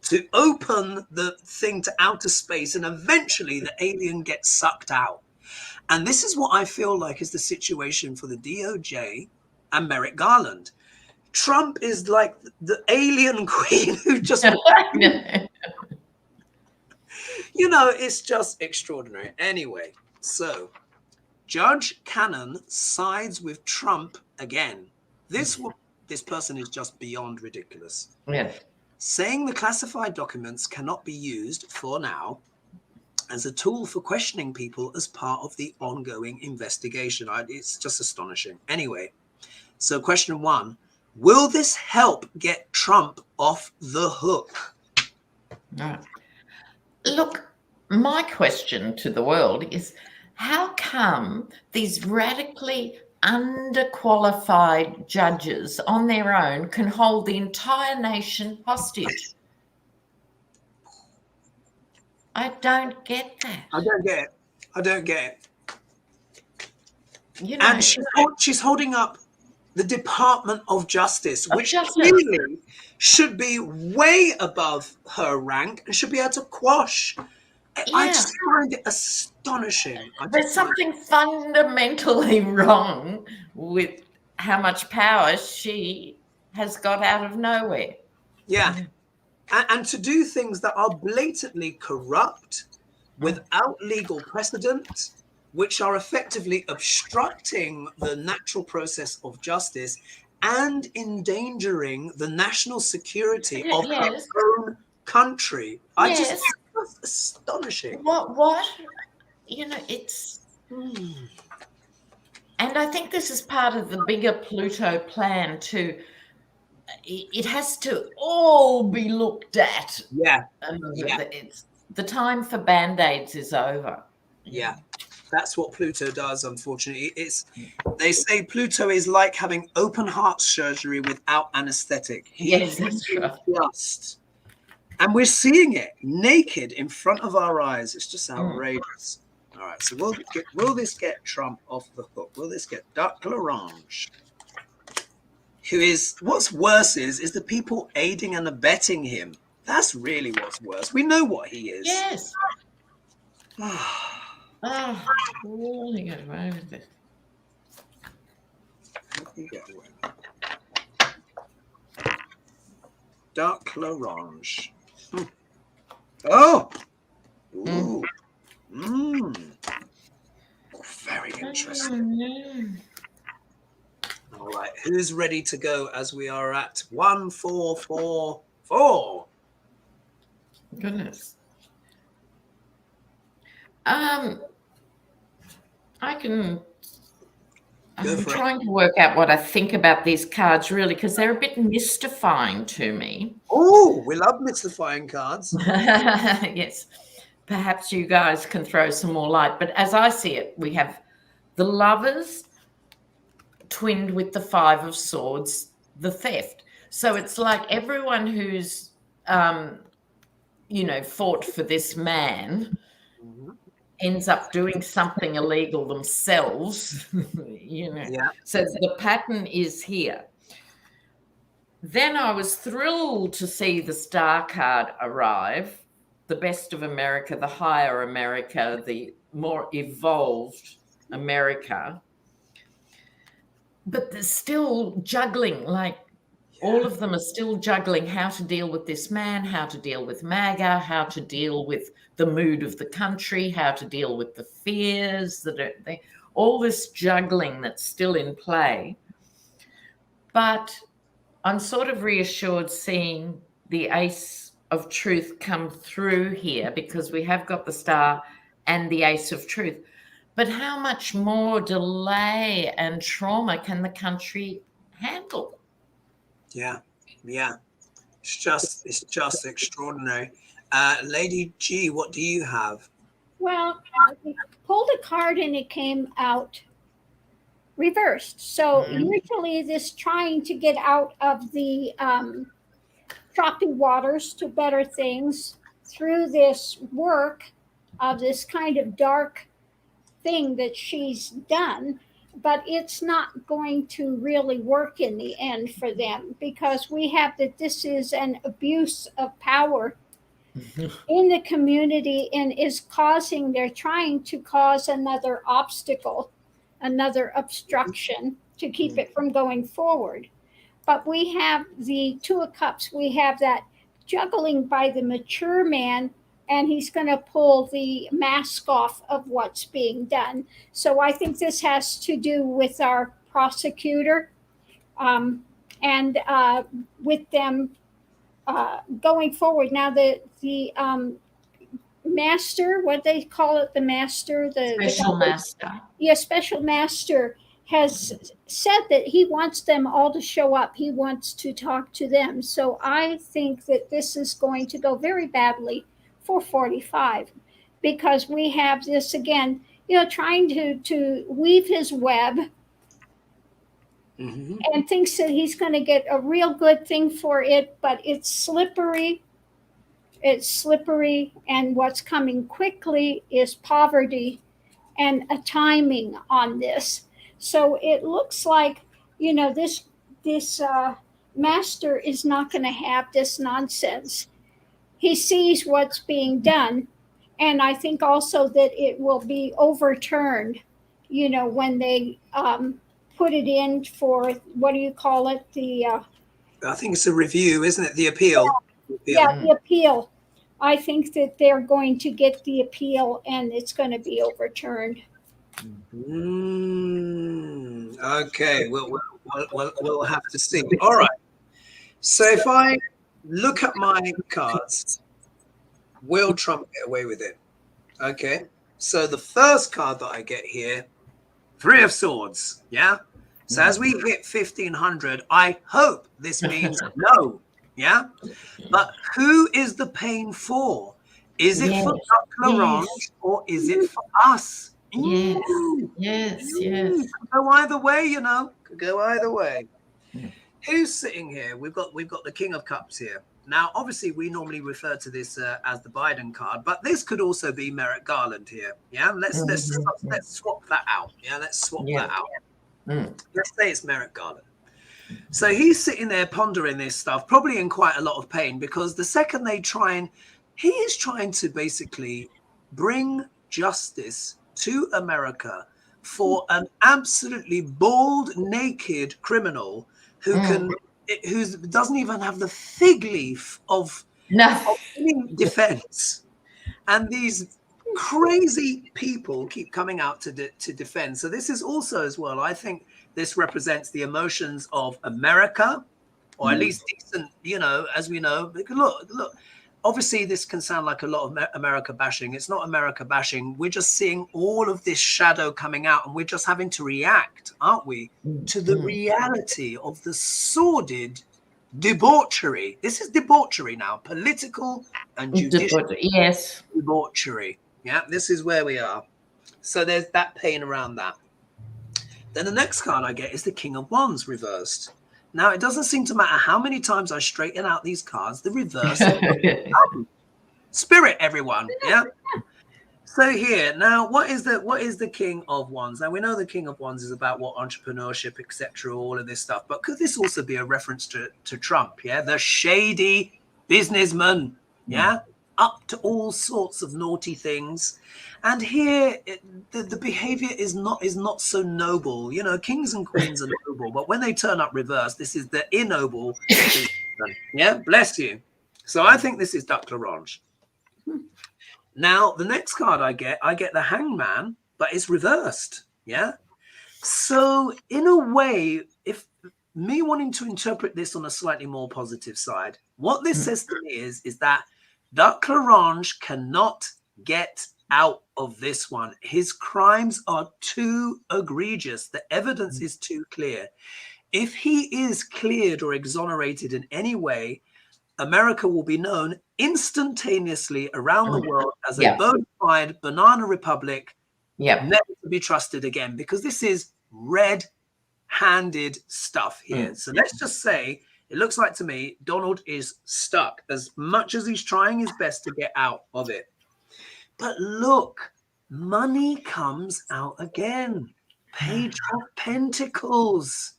Speaker 2: to open the thing to outer space. And eventually the alien gets sucked out. And this is what I feel like is the situation for the DOJ and Merrick Garland. Trump is like the alien queen who just... it's just extraordinary. Anyway, so Judge Cannon sides with Trump again. This person is just beyond ridiculous.
Speaker 1: Yes.
Speaker 2: Saying the classified documents cannot be used for now as a tool for questioning people as part of the ongoing investigation. It's just astonishing. Anyway, so question 1, will this help get Trump off the hook?
Speaker 1: No. Look, my question to the world is, how come these radically underqualified judges on their own can hold the entire nation hostage? I don't get that.
Speaker 2: I don't get it. And she's holding up the Department of Justice, which clearly should be way above her rank and should be able to quash. I just find it astonishing.
Speaker 1: There's something fundamentally wrong with how much power she has got out of nowhere.
Speaker 2: Yeah. And to do things that are blatantly corrupt without legal precedent, which are effectively obstructing the natural process of justice and endangering the national security of her own country. That's astonishing.
Speaker 1: What? It's... And I think this is part of the bigger Pluto plan too. It has to all be looked at.
Speaker 2: Yeah.
Speaker 1: It's the time for Band-Aids is over.
Speaker 2: Yeah. That's what Pluto does, unfortunately. They say Pluto is like having open heart surgery without anesthetic.
Speaker 1: Yes, that's right.
Speaker 2: And we're seeing it naked in front of our eyes. It's just outrageous. All right, so will this get Trump off the hook? Will this get Duck Larange? Who is, what's worse is the people aiding and abetting him. That's really what's worse. We know what he is.
Speaker 1: Yes. Really get away with it.
Speaker 2: Duck Larange. Oh! Ooh. Very interesting. All right, who's ready to go as we are at 1444?
Speaker 1: Goodness. I'm trying to work out what I think about these cards, really, because they're a bit mystifying to me.
Speaker 2: Oh, we love mystifying cards.
Speaker 1: Yes. Perhaps you guys can throw some more light. But as I see it, we have the Lovers twinned with the Five of Swords, the theft. So it's like everyone who's, fought for this man ends up doing something illegal themselves,
Speaker 2: Yeah.
Speaker 1: So the pattern is here. Then I was thrilled to see the Star card arrive, the best of America, the higher America, the more evolved America. But they're still juggling, all of them are still juggling how to deal with this man, how to deal with MAGA, how to deal with the mood of the country, how to deal with the fears that are there. all this juggling that's still in play. But I'm sort of reassured seeing the Ace of Truth come through here, because we have got the Star and the Ace of Truth. But how much more delay and trauma can the country handle?
Speaker 2: Yeah. It's just extraordinary. Lady G, what do you have?
Speaker 3: Well, we pulled a card and it came out reversed. So usually this trying to get out of the choppy waters to better things through this work of this kind of dark thing that she's done, but it's not going to really work in the end for them, because we have that this is an abuse of power in the community and they're trying to cause another obstacle, another obstruction to keep it from going forward. But we have the Two of Cups, we have that juggling by the mature man, and he's going to pull the mask off of what's being done. So I think this has to do with our prosecutor and with them going forward. Now the master, what they call it, the master, the
Speaker 1: Special master.
Speaker 3: Yeah, special master has said that he wants them all to show up. He wants to talk to them. So I think that this is going to go very badly for 45, because we have this again, trying to weave his web and thinks that he's going to get a real good thing for it, but it's slippery. It's slippery, and what's coming quickly is poverty and a timing on this. So it looks like, this master is not going to have this nonsense. He sees what's being done, and I think also that it will be overturned, when they put it in for, what do you call it?
Speaker 2: I think it's a review, isn't it? The appeal.
Speaker 3: Yeah, the appeal. I think that they're going to get the appeal and it's going to be overturned.
Speaker 2: Okay, we'll have to see. All right. So if I look at my cards, will Trump get away with it? Okay. So the first card that I get here, Three of Swords. Yeah. So as we hit 1500, I hope this means no. Yeah. But who is the pain for? Is it for Dr. Laurent or is it for us?
Speaker 1: Yes.
Speaker 2: Could go either way, Could go either way. Who's sitting here? We've got the King of Cups here. Now, obviously, we normally refer to this as the Biden card, but this could also be Merrick Garland here. Yeah, let's swap that out. Yeah, let's swap that out. Let's say it's Merrick Garland. So he's sitting there pondering this stuff, probably in quite a lot of pain, because the second he is trying to basically bring justice to America for an absolutely bald, naked criminal who doesn't even have the fig leaf of defense. And these crazy people keep coming out to defend. So this is also as well, I think this represents the emotions of America, or at least decent, as we know. Because look, obviously this can sound like a lot of America bashing. It's not America bashing. We're just seeing all of this shadow coming out, and we're just having to react, aren't we, to the reality of the sordid debauchery. This is debauchery now, political and judicial debauchery. Yeah, this is where we are. So there's that pain around that. Then the next card I get is the King of Wands reversed. Now, it doesn't seem to matter how many times I straighten out these cards, the reverse. Spirit, everyone. Yeah. So here, now, what is the King of Wands? Now, we know the King of Wands is about entrepreneurship, etc., all of this stuff. But could this also be a reference to Trump? Yeah, the shady businessman. Yeah, up to all sorts of naughty things. And here, the behavior is not so noble. Kings and queens are noble, but when they turn up reversed, this is the ignoble. Yeah, bless you. So I think this is Dr. Laurent. Now, the next card I get the Hangman, but it's reversed. Yeah. So in a way, if me wanting to interpret this on a slightly more positive side, what this says to me is that Dr. Larange cannot get out of this one. His crimes are too egregious. The evidence is too clear. If he is cleared or exonerated in any way, America will be known instantaneously around the world as a bona fide banana republic, never to be trusted again, because this is red-handed stuff here. So let's just say, it looks like to me, Donald is stuck as much as he's trying his best to get out of it. But look, money comes out again. Page of Pentacles.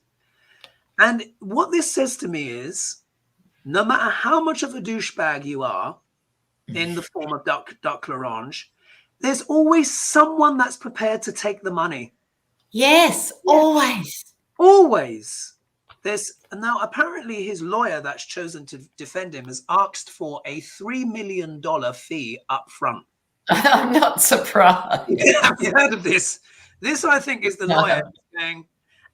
Speaker 2: And what this says to me is, no matter how much of a douchebag you are in the form of Dr. Larange, there's always someone that's prepared to take the money.
Speaker 1: Yes, always.
Speaker 2: Always. And now apparently his lawyer that's chosen to defend him has asked for a $3 million fee up front.
Speaker 1: I'm not surprised.
Speaker 2: Have you heard of this? This, I think, is the lawyer saying,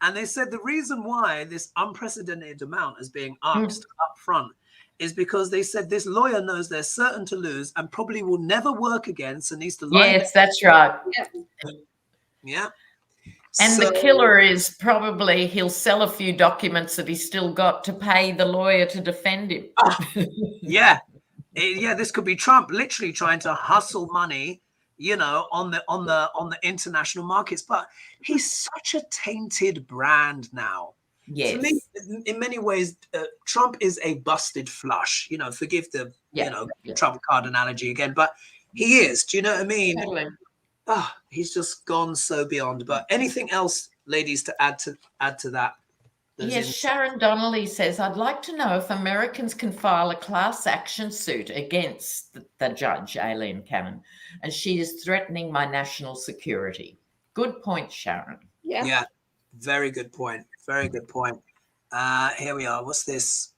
Speaker 2: and they said the reason why this unprecedented amount is being asked up front is because they said this lawyer knows they're certain to lose and probably will never work again, so needs to lie.
Speaker 1: Yes, that's right.
Speaker 2: Yeah.
Speaker 1: And the killer is probably he'll sell a few documents that he's still got to pay the lawyer to defend him.
Speaker 2: Yeah. Yeah, this could be Trump literally trying to hustle money, you know, on the international markets. But he's such a tainted brand now.
Speaker 1: Yes.
Speaker 2: To me, in many ways, Trump is a busted flush. You know, forgive the Trump card analogy again, but he is. Do you know what I mean?
Speaker 1: Totally.
Speaker 2: He's just gone so beyond. But anything else, ladies, to add to that?
Speaker 1: Yes, Sharon Donnelly says, I'd like to know if Americans can file a class action suit against the judge, Aileen Cannon, and she is threatening my national security. Good point, Sharon.
Speaker 2: Yeah, very good point. Very good point. Here we are. What's this?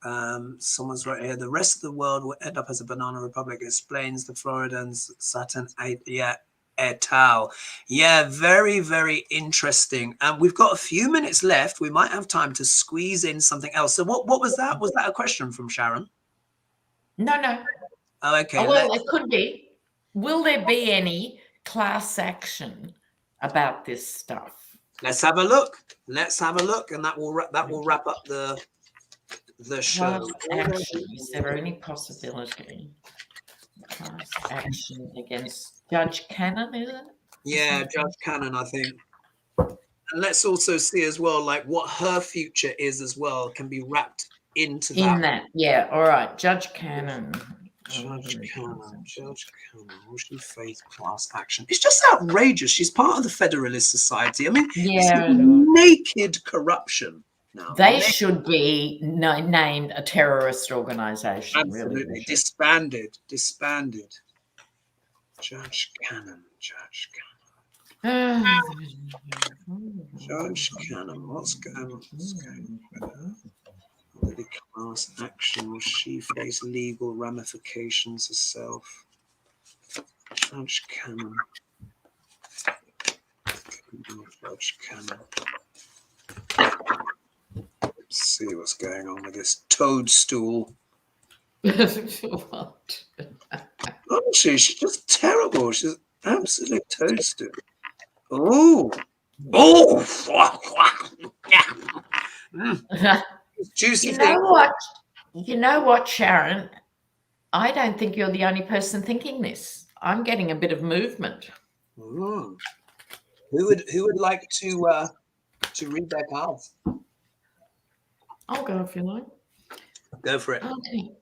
Speaker 2: Someone's right here. The rest of the world will end up as a banana republic. Explains the Floridans, Saturn 8. Yeah. Et al. Yeah, very, very interesting. And we've got a few minutes left. We might have time to squeeze in something else. So what was that? Was that a question from Sharon?
Speaker 1: No.
Speaker 2: Oh, okay.
Speaker 1: Oh, well, it could be. Will there be any class action about this stuff?
Speaker 2: Let's have a look. Let's have a look, and that will wrap up the show.
Speaker 1: Class action. Is there any possibility? Class action against Judge Cannon, is it?
Speaker 2: Yeah, Judge Cannon, I think. And let's also see as well, like what her future is as well, can be wrapped into that.
Speaker 1: Yeah, all right. Judge Cannon.
Speaker 2: Judge Cannon. Will she face class action? It's just outrageous. She's part of the Federalist Society. I mean, it's naked corruption. No,
Speaker 1: they should be named a terrorist organization.
Speaker 2: Absolutely. Really. Disbanded. Judge Cannon. Judge Cannon. What's going on? The class action. Will she face legal ramifications herself? Judge Cannon. Judge Cannon. See what's going on with this toadstool.
Speaker 1: What?
Speaker 2: Honestly, she's just terrible. She's absolute toadstool. Oh, juicy.
Speaker 1: You know what, Sharon? I don't think you're the only person thinking this. I'm getting a bit of movement.
Speaker 2: Who would like to read their cards?
Speaker 1: I'll go if you like.
Speaker 2: Go for it.
Speaker 1: Okay.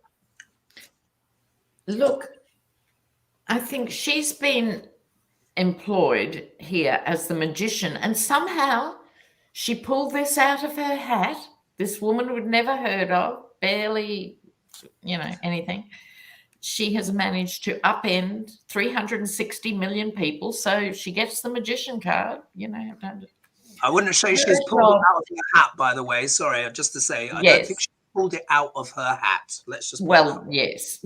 Speaker 1: Look, I think she's been employed here as the magician, and somehow she pulled this out of her hat. This woman we'd never heard of, barely, anything. She has managed to upend 360 million people, so she gets the magician card.
Speaker 2: I wouldn't say she's pulled it out of her hat, by the way. Sorry, just to say, I don't think she pulled it out of her hat. Let's just
Speaker 1: yes.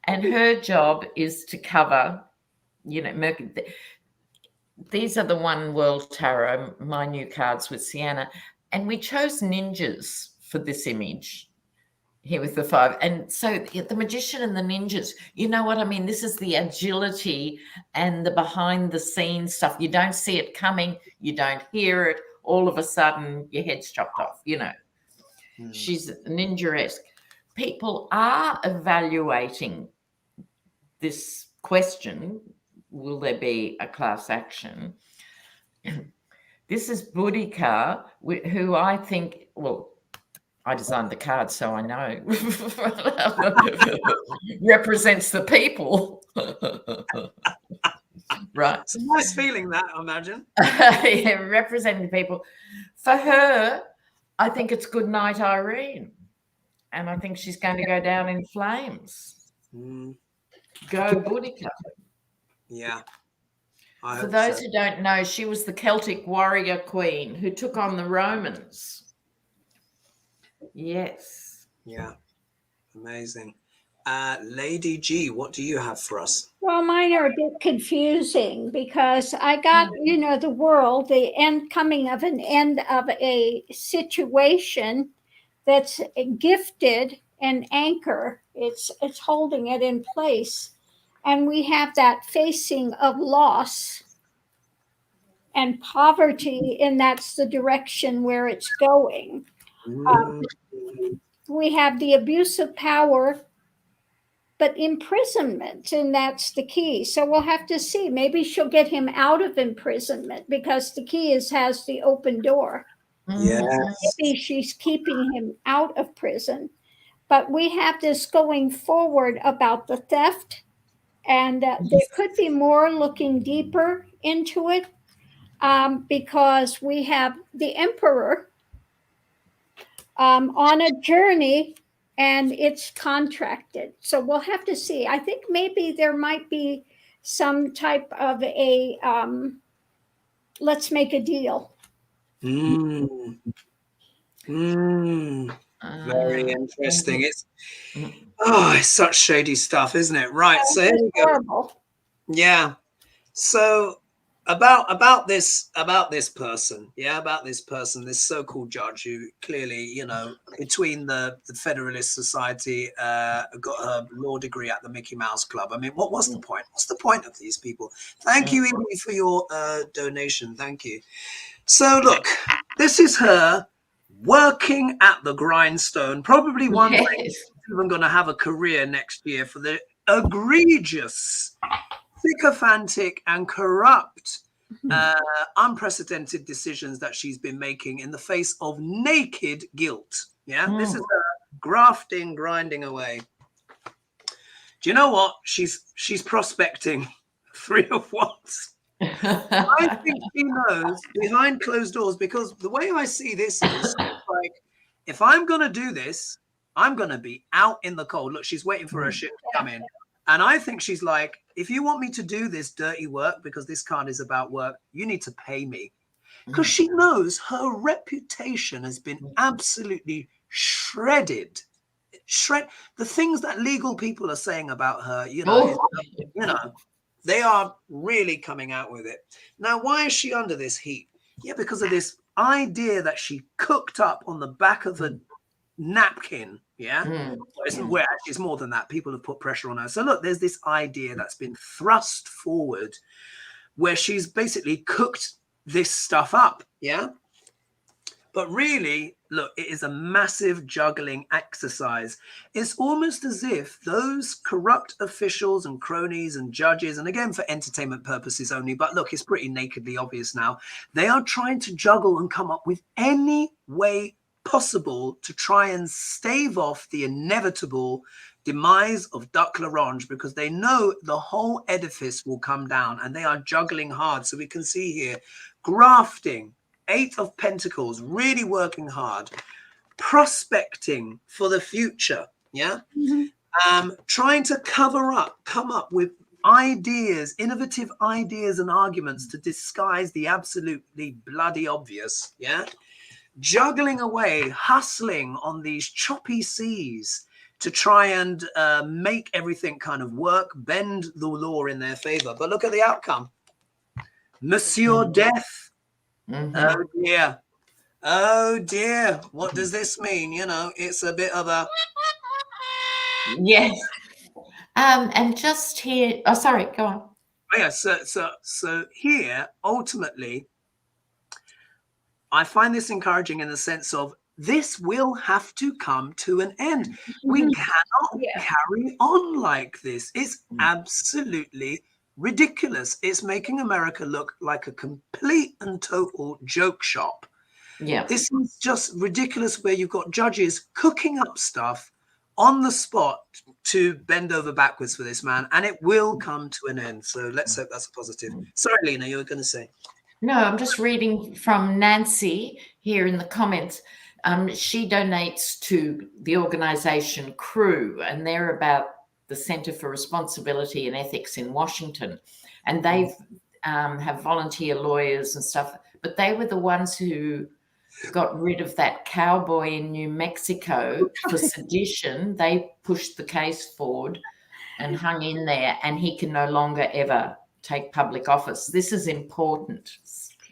Speaker 1: And her job is to cover, these are the One World Tarot, my new cards with Sienna. And we chose ninjas for this image here with the 5. And so the magician and the ninjas, you know what I mean? This is the agility and the behind the scenes stuff. You don't see it coming. You don't hear it. All of a sudden, your head's chopped off, you know. She's ninja-esque. People are evaluating this question, will there be a class action? This is Boudica, who I think, well, I designed the card, so I know. Represents the people. Right.
Speaker 2: It's a nice feeling, that, I imagine.
Speaker 1: Yeah, representing the people. For her, I think it's good night, Irene. And I think she's going to go down in flames. Go Boudica.
Speaker 2: Yeah.
Speaker 1: For those who don't know, she was the Celtic warrior queen who took on the Romans. Yes.
Speaker 2: Yeah. Amazing. Lady G, what do you have for us?
Speaker 3: Well, mine are a bit confusing because I got, you know, the world, the end coming of an end of a situation that's gifted an anchor. It's holding it in place. And we have that facing of loss and poverty, and that's the direction where it's going. We have the abuse of power, but imprisonment, and that's the key. So we'll have to see. Maybe she'll get him out of imprisonment because the key has the open door.
Speaker 2: Yes.
Speaker 3: Maybe she's keeping him out of prison. But we have this going forward about the theft, and there could be more looking deeper into it because we have the emperor on a journey, and it's contracted. So we'll have to see. I think maybe there might be some type of a let's make a deal.
Speaker 2: Very interesting. It's such shady stuff, isn't it? Right. So here we go. Yeah. So about this person, this so-called judge who clearly, you know, between the Federalist Society, got her law degree at the Mickey Mouse Club. I mean, what's the point? What's the point of these people? Thank you, Evie, for your donation. Thank you. So look, this is her working at the grindstone, probably one day she's even going to have a career next year for the egregious, sycophantic and corrupt, unprecedented decisions that she's been making in the face of naked guilt. Yeah, this is her grafting, grinding away. Do you know what? She's prospecting 3 of Wands. I think she knows behind closed doors, because the way I see this is like, if I'm going to do this, I'm going to be out in the cold. Look, she's waiting for her ship to come in. And I think she's like, if you want me to do this dirty work, because this card is about work, you need to pay me. Because she knows her reputation has been absolutely shredded. The things that legal people are saying about her, you know, they are really coming out with it. Now, why is she under this heat? Yeah, because of this idea that she cooked up on the back of a napkin. Yeah, it's more than that. People have put pressure on her. So look, there's this idea that's been thrust forward where she's basically cooked this stuff up. Yeah, but really, look, it is a massive juggling exercise. It's almost as if those corrupt officials and cronies and judges, and again, for entertainment purposes only, but look, it's pretty nakedly obvious now, they are trying to juggle and come up with any way possible to try and stave off the inevitable demise of Duc L'Orange, because they know the whole edifice will come down, and they are juggling hard. So we can see here, grafting, 8 of Pentacles, really working hard, prospecting for the future, yeah? Trying to come up with ideas, innovative ideas and arguments to disguise the absolutely bloody obvious, yeah? Juggling away, hustling on these choppy seas to try and make everything kind of work, bend the law in their favor. But look at the outcome. Monsieur Death.
Speaker 1: Mhm.
Speaker 2: Oh dear. Oh dear. What does this mean? You know, it's a bit of a...
Speaker 1: Yes. And just here, oh, sorry, go on.
Speaker 2: Oh, yeah, so here, ultimately, I find this encouraging in the sense of this will have to come to an end. We cannot carry on like this. It's absolutely ridiculous. It's making America look like a complete and total joke shop.
Speaker 1: Yeah.
Speaker 2: This is just ridiculous where you've got judges cooking up stuff on the spot to bend over backwards for this man, and it will come to an end. So let's hope that's a positive. Sorry, Lena, you were going to say.
Speaker 1: No, I'm just reading from Nancy here in the comments. She donates to the organization Crew, and they're about the Center for Responsibility and Ethics in Washington. And they have volunteer lawyers and stuff, but they were the ones who got rid of that cowboy in New Mexico for sedition. They pushed the case forward and hung in there, and he can no longer ever take public office. This is important.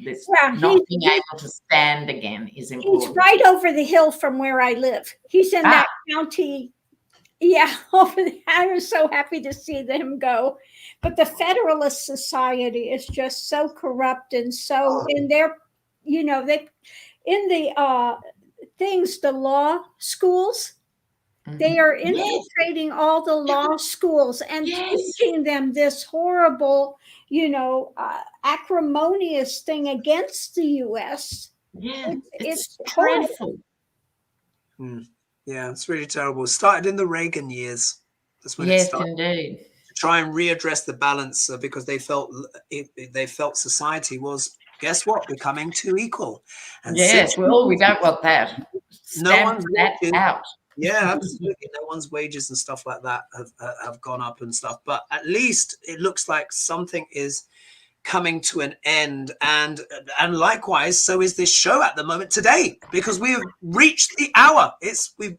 Speaker 1: This not being able to stand again is important.
Speaker 3: He's right over the hill from where I live. He's in that county. Yeah, over there. I was so happy to see them go. But the Federalist Society is just so corrupt, and so in their, you know, they in the things, the law schools, they are infiltrating all the law schools and teaching them this horrible, you know, acrimonious thing against the U.S.
Speaker 1: Yeah,
Speaker 3: it's
Speaker 1: dreadful.
Speaker 2: Yeah, it's really terrible. It started in the Reagan years. That's when it started.
Speaker 1: Indeed.
Speaker 2: To try and readdress the balance because they felt society was, guess what, becoming too equal. And
Speaker 1: yes, well, we don't want that.
Speaker 2: No one's
Speaker 1: out.
Speaker 2: Yeah, absolutely. No one's wages and stuff like that have gone up and stuff. But at least it looks like something is coming to an end, and likewise, so is this show at the moment today, because we have reached the hour.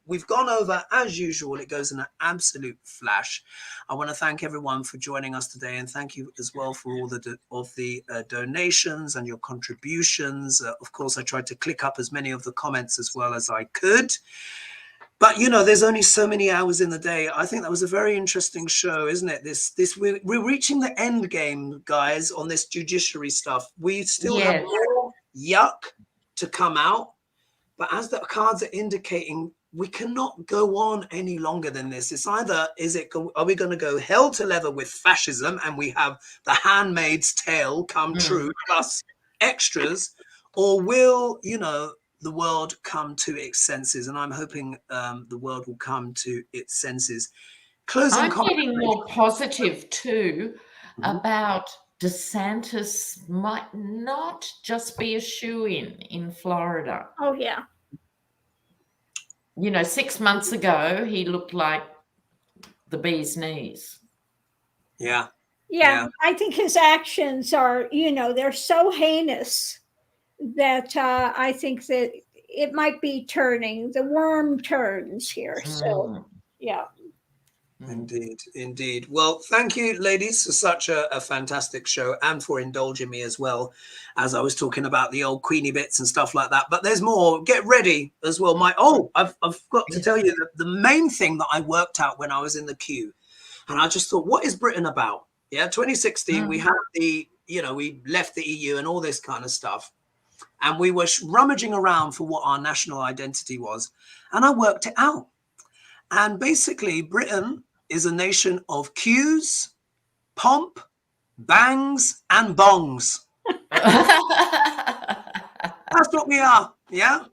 Speaker 2: We've gone over as usual. It goes in an absolute flash. I want to thank everyone for joining us today, and thank you as well for all the donations and your contributions. Of course, I tried to click up as many of the comments as well as I could. But, you know, there's only so many hours in the day. I think that was a very interesting show, isn't it? We're reaching the end game, guys, on this judiciary stuff. We still have more yuck to come out. But as the cards are indicating, we cannot go on any longer than this. It's either, are we going to go hell to leather with fascism and we have the Handmaid's Tale come true plus extras, or will, you know, the world come to its senses? And I'm hoping the world will come to its senses. I'm
Speaker 1: getting more positive too about Desantis might not just be a shoo-in in Florida.
Speaker 3: Oh, yeah.
Speaker 1: You know, 6 months ago, he looked like the bee's knees.
Speaker 3: Yeah, I think his actions are, you know, they're so heinous that I think that it might be turning. The worm turns here. So, yeah.
Speaker 2: Indeed. Well, thank you, ladies, for such a fantastic show, and for indulging me as well, as I was talking about the old Queenie bits and stuff like that. But there's more. Get ready as well. I've got to tell you that the main thing that I worked out when I was in the queue, and I just thought, what is Britain about? Yeah, 2016, we had we left the EU and all this kind of stuff. And we were rummaging around for what our national identity was. And I worked it out. And basically, Britain is a nation of queues, pomp, bangs, and bongs. That's what we are, yeah?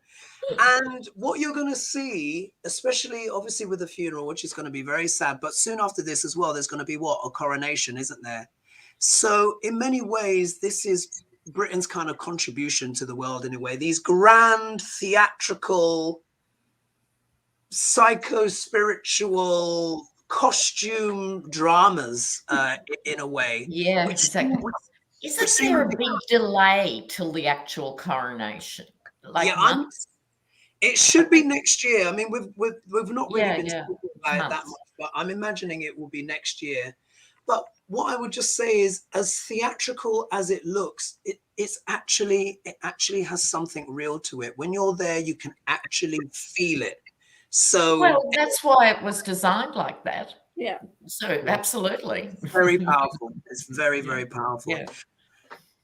Speaker 2: And what you're going to see, especially obviously with the funeral, which is going to be very sad, but soon after this as well, there's going to be a coronation, isn't there? So in many ways, this is Britain's kind of contribution to the world in a way. These grand theatrical, psycho-spiritual costume dramas in a way.
Speaker 1: Yeah, exactly. Isn't there a big delay till the actual coronation?
Speaker 2: It should be next year. I mean, we've not really been talking about it that much, but I'm imagining it will be next year. But what I would just say is, as theatrical as it looks, it actually has something real to it. When you're there, you can actually feel it. So
Speaker 1: well, that's why it was designed like that.
Speaker 3: Yeah.
Speaker 1: So absolutely.
Speaker 2: very powerful. It's very, very powerful.
Speaker 1: Yeah.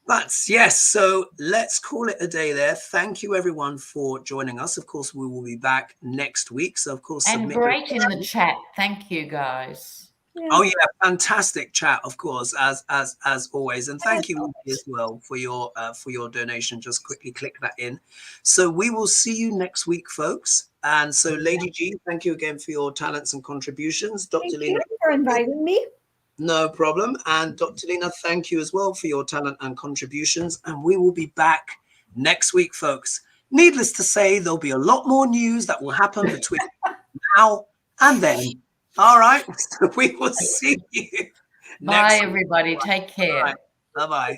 Speaker 2: But yes, so let's call it a day there. Thank you everyone for joining us. Of course, we will be back next week. So of course,
Speaker 1: And great in the chat. Thank you, guys.
Speaker 3: Yeah.
Speaker 2: Oh yeah, fantastic chat, of course, as always, and thank you as well for your donation. Just quickly click that in. So we will see you next week, folks. And so, Lady G, thank you again for your talents and contributions. Dr.
Speaker 3: Thank
Speaker 2: Lena,
Speaker 3: you for inviting me.
Speaker 2: no problem. And Dr. Lena, thank you as well for your talent and contributions. And we will be back next week, folks. Needless to say, there'll be a lot more news that will happen between now and then. All right. So we will see you.
Speaker 1: Bye, everybody. Take care.
Speaker 2: Bye-bye.